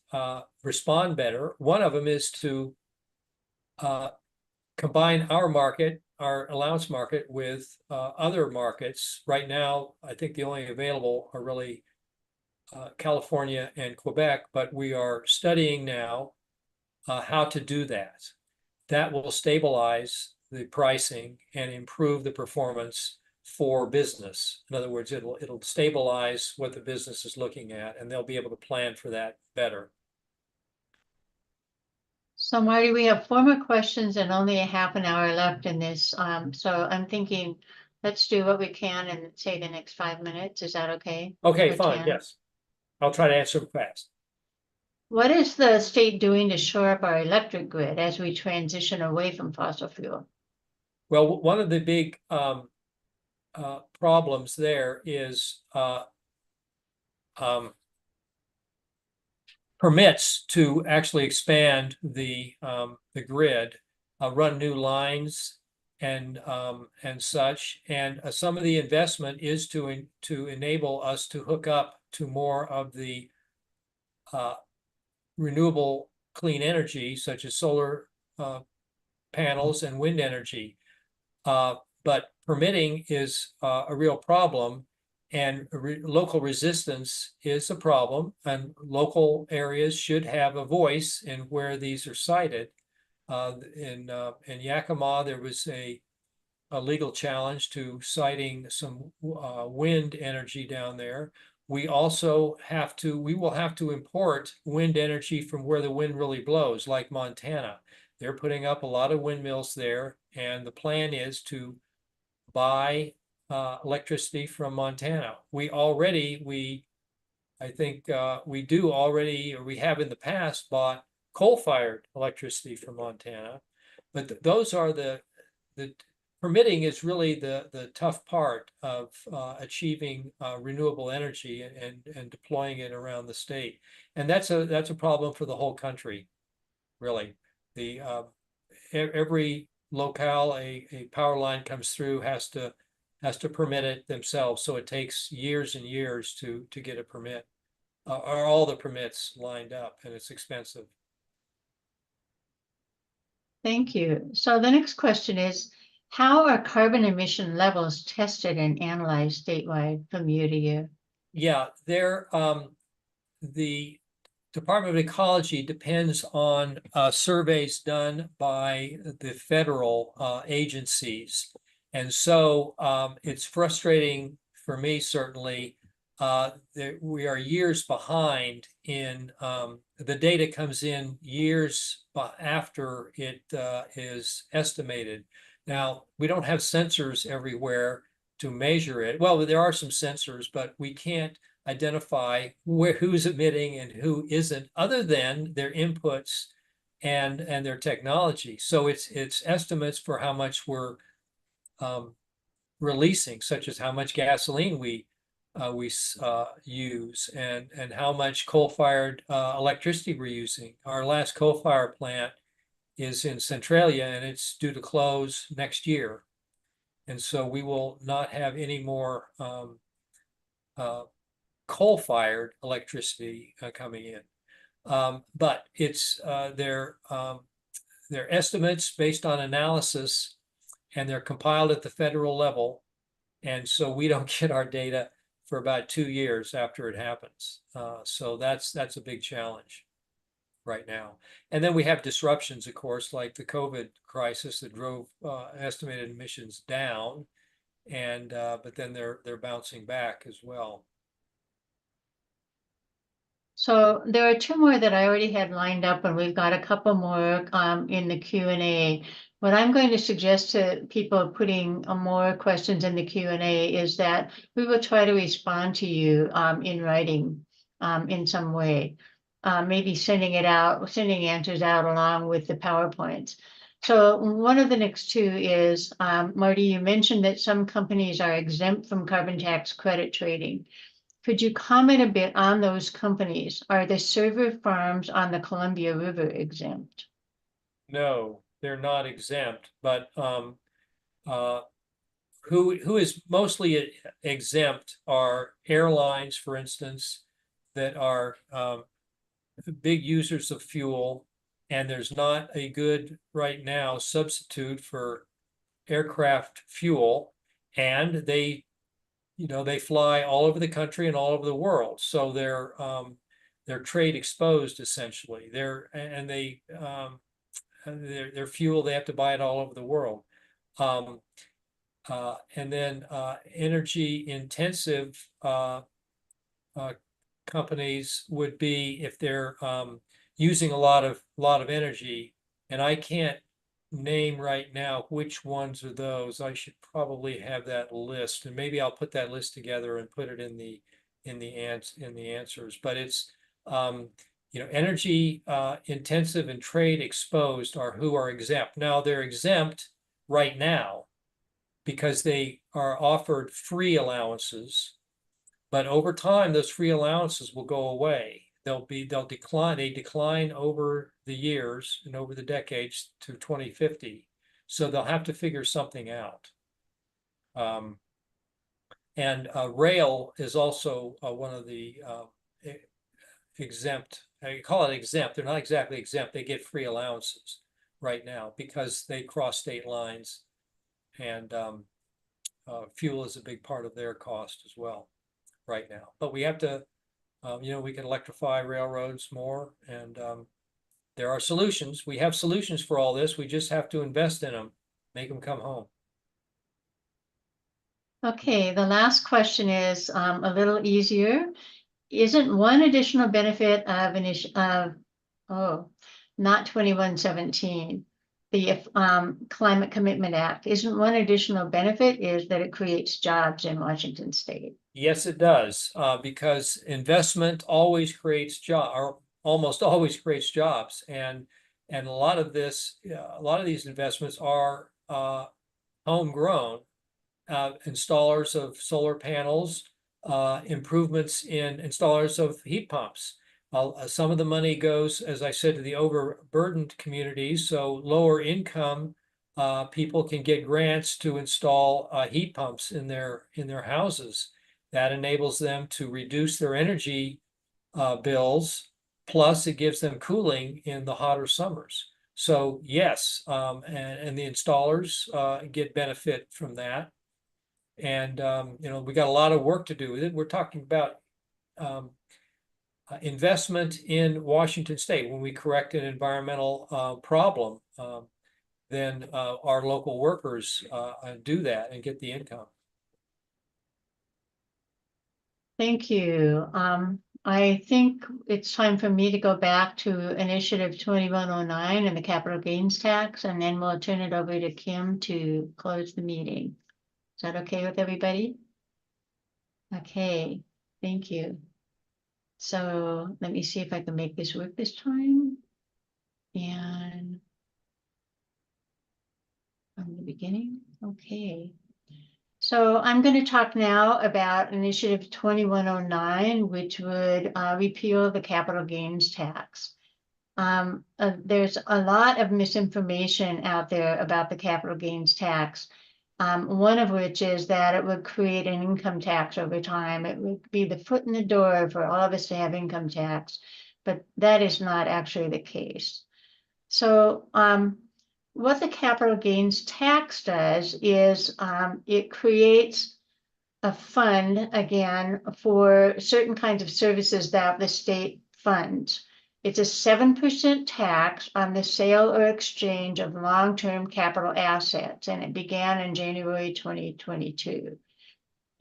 respond better. One of them is to combine our market, our allowance market, with other markets. Right now, I think the only available are really California and Quebec, but we are studying now how to do that. That will stabilize the pricing and improve the performance for business. In other words, it'll stabilize what the business is looking at, and they'll be able to plan for that better. So Marty, we have 4 more questions and only a half an hour left in this. So I'm thinking, let's do what we can in, say, the next 5 minutes. Is that okay? Okay, Or fine, 10? yes. I'll try to answer them fast. What is the state doing to shore up our electric grid as we transition away from fossil fuel? Well, one of the big problems there is permits to actually expand the grid, run new lines and such. And some of the investment is to enable us to hook up to more of the renewable clean energy, such as solar panels and wind energy. But permitting is a real problem, and local resistance is a problem, and local areas should have a voice in where these are cited. In Yakima, there was a legal challenge to citing some wind energy down there. We will have to import wind energy from where the wind really blows, like Montana. They're putting up a lot of windmills there, and the plan is to buy electricity from Montana. I think we do already, or we have in the past, bought coal-fired electricity from Montana. But those are the permitting is really the tough part of achieving renewable energy and deploying it around the state. And that's a problem for the whole country, really. Every locale a power line comes through has to permit it themselves. So it takes years and years to get a permit, or all the permits lined up, and it's expensive. Thank you. So the next question is, how are carbon emission levels tested and analyzed statewide from year to year? Yeah, the Department of Ecology depends on surveys done by the federal agencies. And so it's frustrating for me, certainly, that we are years behind in the data comes in years after it is estimated. Now, we don't have sensors everywhere to measure it. Well, there are some sensors, but we can't identify who's emitting and who isn't, other than their inputs and their technology. So it's estimates for how much we're releasing, such as how much gasoline we use and how much coal-fired electricity we're using. Our last coal-fired plant is in Centralia, and it's due to close next year. And so we will not have any more coal-fired electricity coming in. But it's their estimates based on analysis, and they're compiled at the federal level. And so we don't get our data for about 2 years after it happens. So that's a big challenge right now. And then we have disruptions, of course, like the COVID crisis that drove estimated emissions down, and but then they're bouncing back as well. So there are two more that I already had lined up, and we've got a couple more in the Q&A. What I'm going to suggest to people putting more questions in the Q&A is that we will try to respond to you in writing in some way, maybe sending answers out along with the PowerPoints. So one of the next two is, Marty, you mentioned that some companies are exempt from carbon tax credit trading. Could you comment a bit on those companies? Are the server farms on the Columbia River exempt? No, they're not exempt, but who is mostly exempt are airlines, for instance, that are big users of fuel, and there's not a good right now substitute for aircraft fuel, and they fly all over the country and all over the world, so they're trade exposed essentially. Their fuel, they have to buy it all over the world. And then energy intensive companies would be if they're using a lot of energy, and I can't name right now which ones are those. I should probably have that list, and maybe I'll put that list together and put it in the answers. But it's energy intensive and trade exposed are who are exempt. Now they're exempt right now because they are offered free allowances, But over time, those free allowances will go away. They'll decline. They decline over the years and over the decades to 2050. So they'll have to figure something out. And rail is also one of the exempt. I call it exempt. They're not exactly exempt. They get free allowances right now because they cross state lines, and fuel is a big part of their cost as well right now. But we have to, we can electrify railroads more, and there are solutions. We have solutions for all this. We just have to invest in them, make them come home. Okay, the last question is a little easier. Isn't one additional benefit of not 2117, the Climate Commitment Act, isn't one additional benefit is that it creates jobs in Washington State? Yes, it does, because investment always creates or almost always creates jobs, and a lot of these investments are homegrown. Installers of solar panels, improvements in installers of heat pumps. Some of the money goes, as I said, to the overburdened communities, so lower income people can get grants to install heat pumps in their houses. That enables them to reduce their energy bills, plus it gives them cooling in the hotter summers. So yes, and the installers get benefit from that. And we got a lot of work to do with it. We're talking about investment in Washington State. When we correct an environmental problem, then our local workers do that and get the income. Thank you. I think it's time for me to go back to Initiative 2109 and the capital gains tax, and then we'll turn it over to Kim to close the meeting. Is that okay with everybody? Okay, thank you. So let me see if I can make this work this time. And from the beginning, okay. So I'm going to talk now about Initiative 2109, which would repeal the capital gains tax. There's a lot of misinformation out there about the capital gains tax. One of which is that it would create an income tax over time. It would be the foot in the door for all of us to have income tax, but that is not actually the case. So what the capital gains tax does is it creates a fund, again, for certain kinds of services that the state funds. It's a 7% tax on the sale or exchange of long-term capital assets, and it began in January 2022.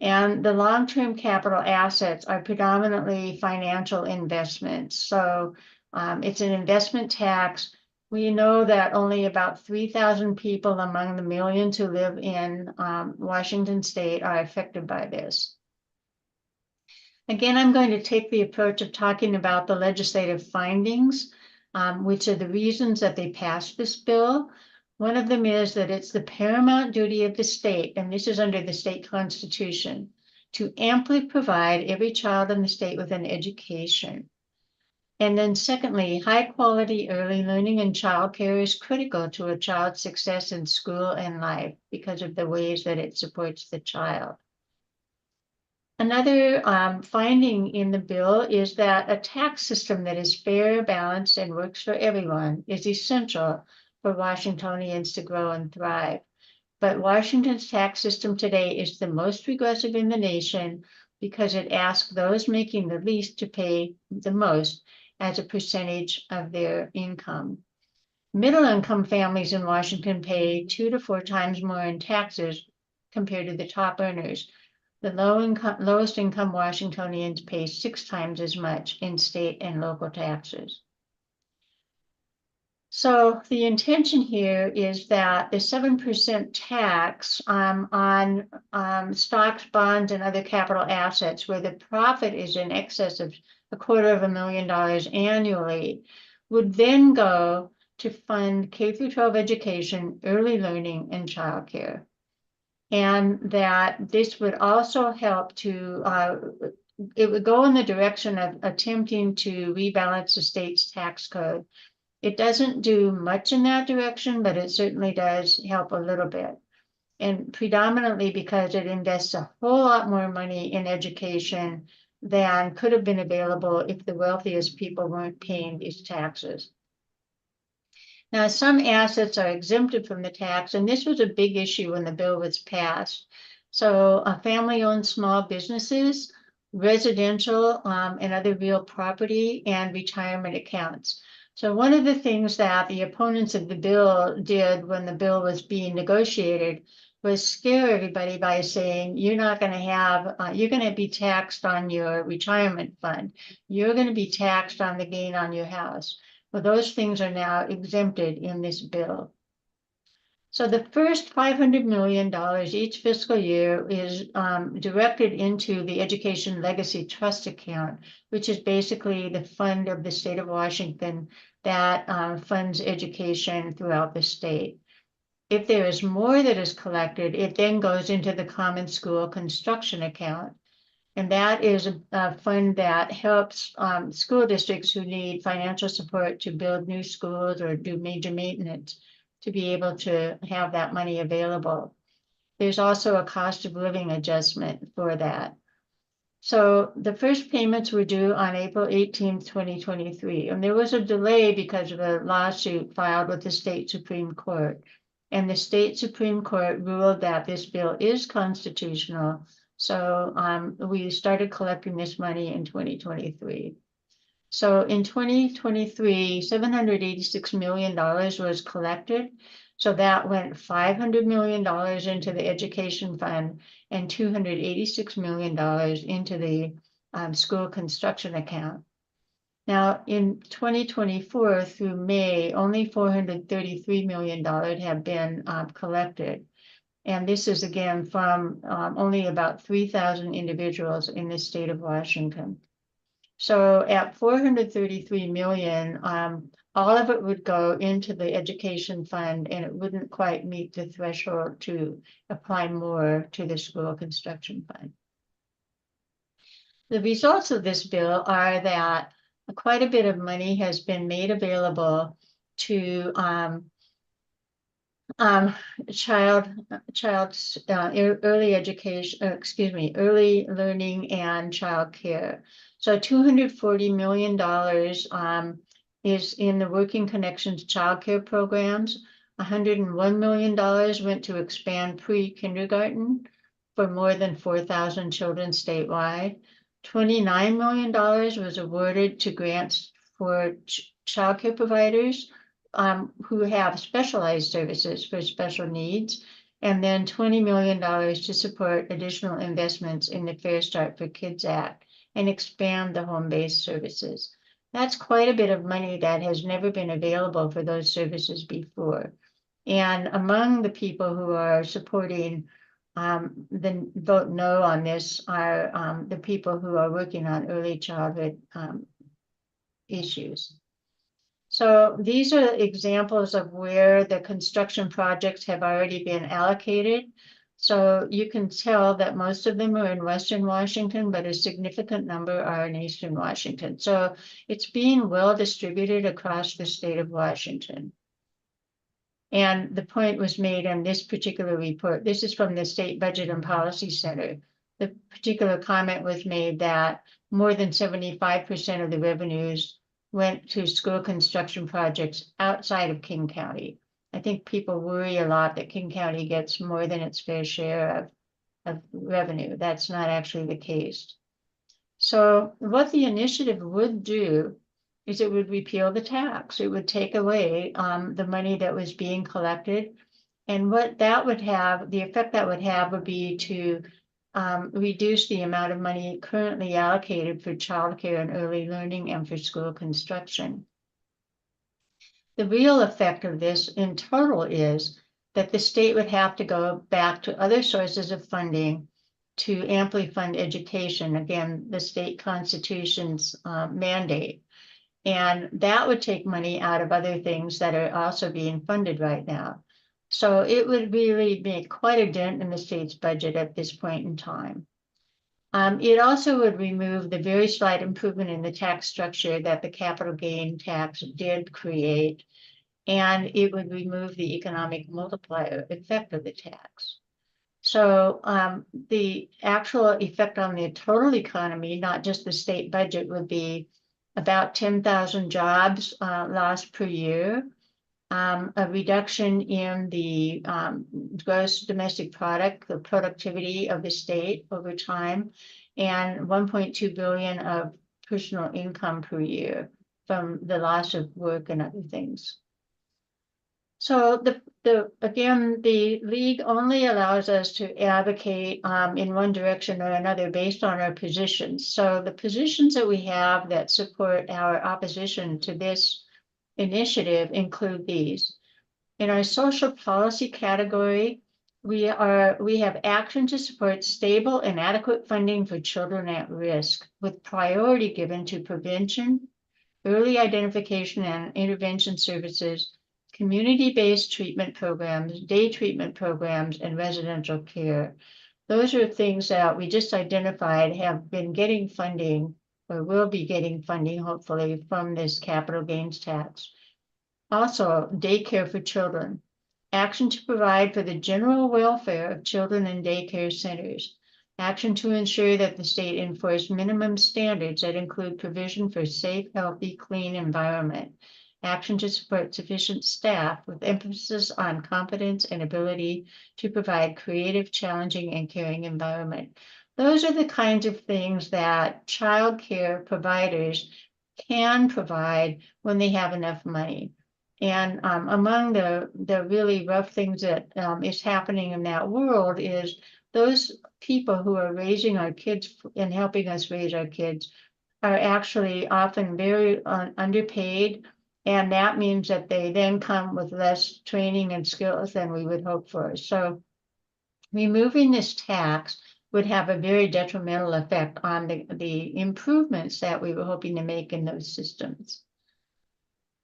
And the long-term capital assets are predominantly financial investments. So it's an investment tax. We know that only about 3,000 people among the millions who live in Washington State are affected by this. Again, I'm going to take the approach of talking about the legislative findings, which are the reasons that they passed this bill. One of them is that it's the paramount duty of the state, and this is under the state constitution, to amply provide every child in the state with an education. And then secondly, high quality early learning and childcare is critical to a child's success in school and life because of the ways that it supports the child. Another finding in the bill is that a tax system that is fair, balanced, and works for everyone is essential for Washingtonians to grow and thrive. But Washington's tax system today is the most regressive in the nation because it asks those making the least to pay the most as a percentage of their income. Middle-income families in Washington pay 2 to 4 times more in taxes compared to the top earners. The lowest income Washingtonians pay 6 times as much in state and local taxes. So the intention here is that the 7% tax on stocks, bonds, and other capital assets, where the profit is in excess of $250,000 annually, would then go to fund K-12 education, early learning, and childcare. And that this would also help to it would go in the direction of attempting to rebalance the state's tax code. It doesn't do much in that direction, but it certainly does help a little bit. And predominantly because it invests a whole lot more money in education than could have been available if the wealthiest people weren't paying these taxes. Now, some assets are exempted from the tax, and this was a big issue when the bill was passed. So family-owned small businesses, residential and other real property, and retirement accounts. So one of the things that the opponents of the bill did when the bill was being negotiated was scare everybody by saying, you're not going to have, you're going to be taxed on your retirement fund. You're going to be taxed on the gain on your house. Well, those things are now exempted in this bill. So the first $500 million each fiscal year is directed into the Education Legacy Trust account, which is basically the fund of the state of Washington that funds education throughout the state. If there is more that is collected, it then goes into the Common School Construction account. And that is a fund that helps school districts who need financial support to build new schools or do major maintenance to be able to have that money available. There's also a cost of living adjustment for that. So the first payments were due on April 18th, 2023. And there was a delay because of a lawsuit filed with the state Supreme Court. And the state Supreme Court ruled that this bill is constitutional. So we started collecting this money in 2023. So in 2023, $786 million was collected. So that went $500 million into the education fund and $286 million into the school construction account. Now, in 2024 through May, only $433 million have been collected. And this is again from only about 3,000 individuals in the state of Washington. So at 433 million, all of it would go into the education fund and it wouldn't quite meet the threshold to apply more to the school construction fund. The results of this bill are that quite a bit of money has been made available to early education, early learning and child care. So $240 million is in the Working Connections child care programs. $101 million went to expand pre-kindergarten for more than 4,000 children statewide. $29 million was awarded to grants for child care providers who have specialized services for special needs, and then $20 million to support additional investments in the Fair Start for Kids Act and expand the home-based services. That's quite a bit of money that has never been available for those services before. And among the people who are supporting the vote no on this are the people who are working on early childhood issues. So these are examples of where the construction projects have already been allocated. So you can tell that most of them are in Western Washington, but a significant number are in Eastern Washington. So it's being well distributed across the state of Washington. And the point was made in this particular report. This is from the State Budget and Policy Center. The particular comment was made that more than 75% of the revenues went to school construction projects outside of King County. I think people worry a lot that King County gets more than its fair share of revenue. That's not actually the case. So what the initiative would do is it would repeal the tax. It would take away the money that was being collected. And what that would have, the effect that would have would be to reduce the amount of money currently allocated for childcare and early learning and for school construction. The real effect of this in total is that the state would have to go back to other sources of funding to amply fund education, again, the state constitution's mandate. And that would take money out of other things that are also being funded right now. So it would really make quite a dent in the state's budget at this point in time. It also would remove the very slight improvement in the tax structure that the capital gain tax did create, and it would remove the economic multiplier effect of the tax. So the actual effect on the total economy, not just the state budget, would be about 10,000 jobs lost per year, a reduction in the gross domestic product, the productivity of the state over time, and 1.2 billion of personal income per year from the loss of work and other things. So again, the league only allows us to advocate in one direction or another based on our positions. So the positions that we have that support our opposition to this initiative include these. In our social policy category, we have action to support stable and adequate funding for children at risk, with priority given to prevention, early identification and intervention services, community-based treatment programs, day treatment programs, and residential care. Those are things that we just identified have been getting funding or will be getting funding, hopefully, from this capital gains tax. Also, daycare for children, action to provide for the general welfare of children in daycare centers, action to ensure that the state enforce minimum standards that include provision for safe, healthy, clean environment, action to support sufficient staff with emphasis on competence and ability to provide creative, challenging, and caring environment. Those are the kinds of things that child care providers can provide when they have enough money. And among the really rough things that is happening in that world is those people who are raising our kids and helping us raise our kids are actually often very underpaid. And that means that they then come with less training and skills than we would hope for. So removing this tax would have a very detrimental effect on the improvements that we were hoping to make in those systems.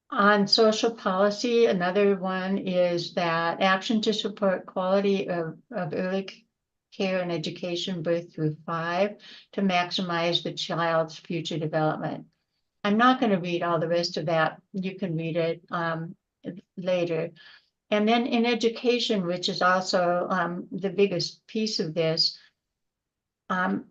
On social policy, another one is that action to support quality of early care and education birth through 5 to maximize the child's future development. I'm not going to read all the rest of that. You can read it later. And then in education, which is also the biggest piece of this,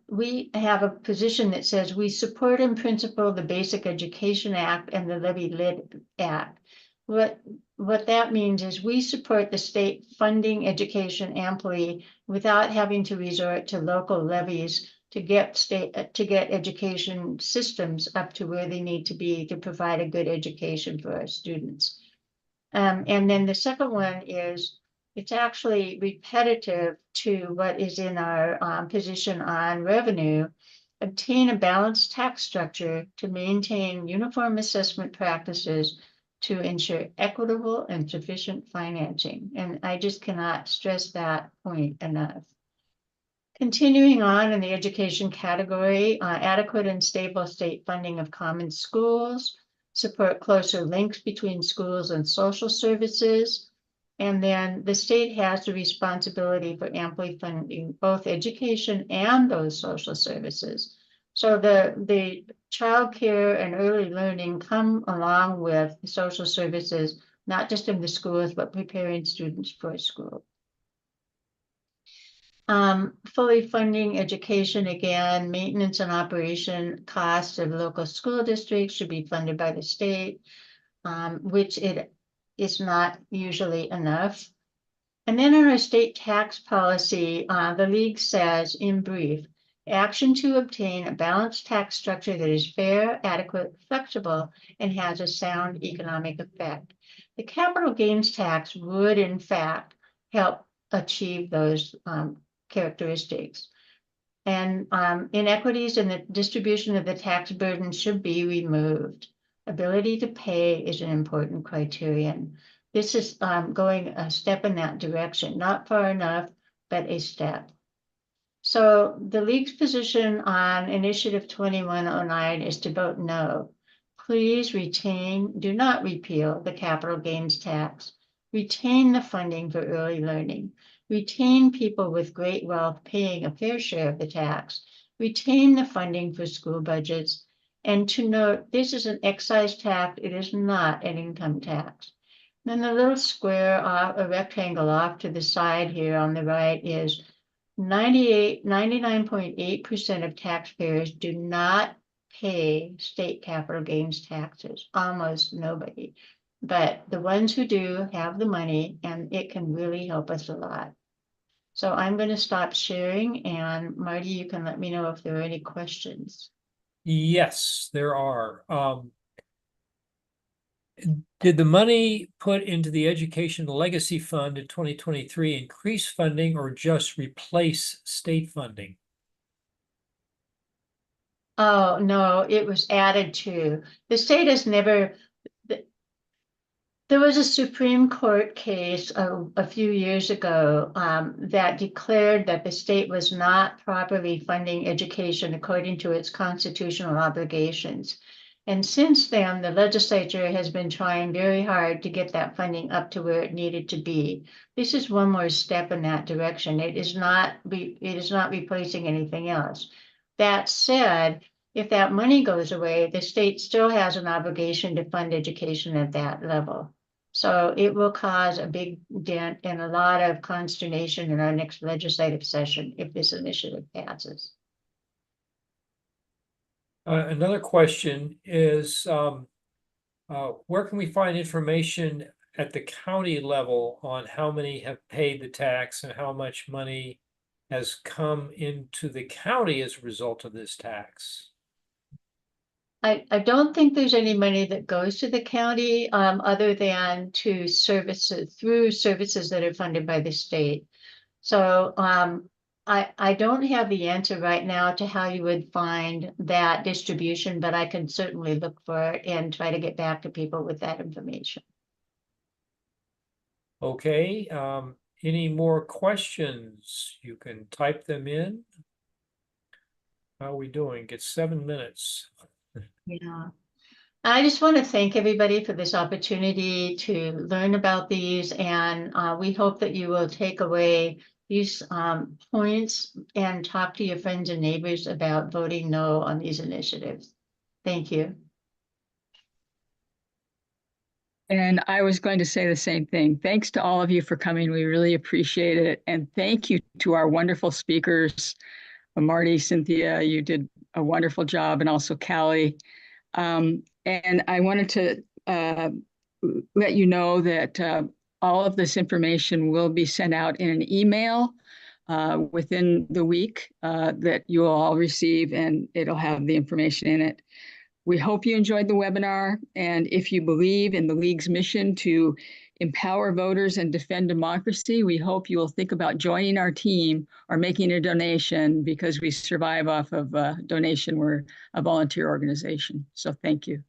we have a position that says we support in principle the Basic Education Act and the Levy-Lid Act. What that means is we support the state funding education amply without having to resort to local levies to get education systems up to where they need to be to provide a good education for our students. And then the second one is it's actually repetitive to what is in our position on revenue. Obtain a balanced tax structure to maintain uniform assessment practices to ensure equitable and sufficient financing. And I just cannot stress that point enough. Continuing on in the education category, adequate and stable state funding of common schools, support closer links between schools and social services, and then the state has the responsibility for amply funding both education and those social services. So the child care and early learning come along with social services, not just in the schools, but preparing students for school. Fully funding education, again, maintenance and operation costs of local school districts should be funded by the state, which it is not usually enough. And then in our state tax policy, the league says, in brief, action to obtain a balanced tax structure that is fair, adequate, flexible, and has a sound economic effect. The capital gains tax would, in fact, help achieve those characteristics. And inequities in the distribution of the tax burden should be removed. Ability to pay is an important criterion. This is going a step in that direction, not far enough, but a step. So the league's position on Initiative 2109 is to vote no. Please retain, do not repeal the capital gains tax. Retain the funding for early learning. Retain people with great wealth paying a fair share of the tax. retain the funding for school budgets, and to note this is an excise tax, it is not an income tax. Then the little square, a rectangle off to the side here on the right is 99.8% of taxpayers do not pay state capital gains taxes, almost nobody. But the ones who do have the money, and it can really help us a lot. So I'm going to stop sharing, and Marty, you can let me know if there are any questions. Yes, there are. Did the money put into the Education Legacy Fund in 2023 increase funding or just replace state funding? Oh, no, it was added to. The state has never, there was a Supreme Court case a few years ago that declared that the state was not properly funding education according to its constitutional obligations. And since then, the legislature has been trying very hard to get that funding up to where it needed to be. This is one more step in that direction. It is not replacing anything else. That said, if that money goes away, the state still has an obligation to fund education at that level. So it will cause a big dent and a lot of consternation in our next legislative session if this initiative passes. Another question is, where can we find information at the county level on how many have paid the tax and how much money has come into the county as a result of this tax? I don't think there's any money that goes to the county other than to services through services that are funded by the state. So I don't have the answer right now to how you would find that distribution, but I can certainly look for it and try to get back to people with that information. Okay, any more questions? You can type them in. How are we doing? It's 7 minutes. Yeah. I just want to thank everybody for this opportunity to learn about these, and we hope that you will take away these points and talk to your friends and neighbors about voting no on these initiatives. Thank you. And I was going to say the same thing. Thanks to all of you for coming. We really appreciate it. And thank you to our wonderful speakers, Marty, Cynthia, you did a wonderful job, and also Callie. And I wanted to let you know that all of this information will be sent out in an email within the week that you will all receive, and it'll have the information in it. We hope you enjoyed the webinar, and if you believe in the League's mission to empower voters and defend democracy, we hope you will think about joining our team or making a donation, because we survive off of a donation. We're a volunteer organization. So thank you.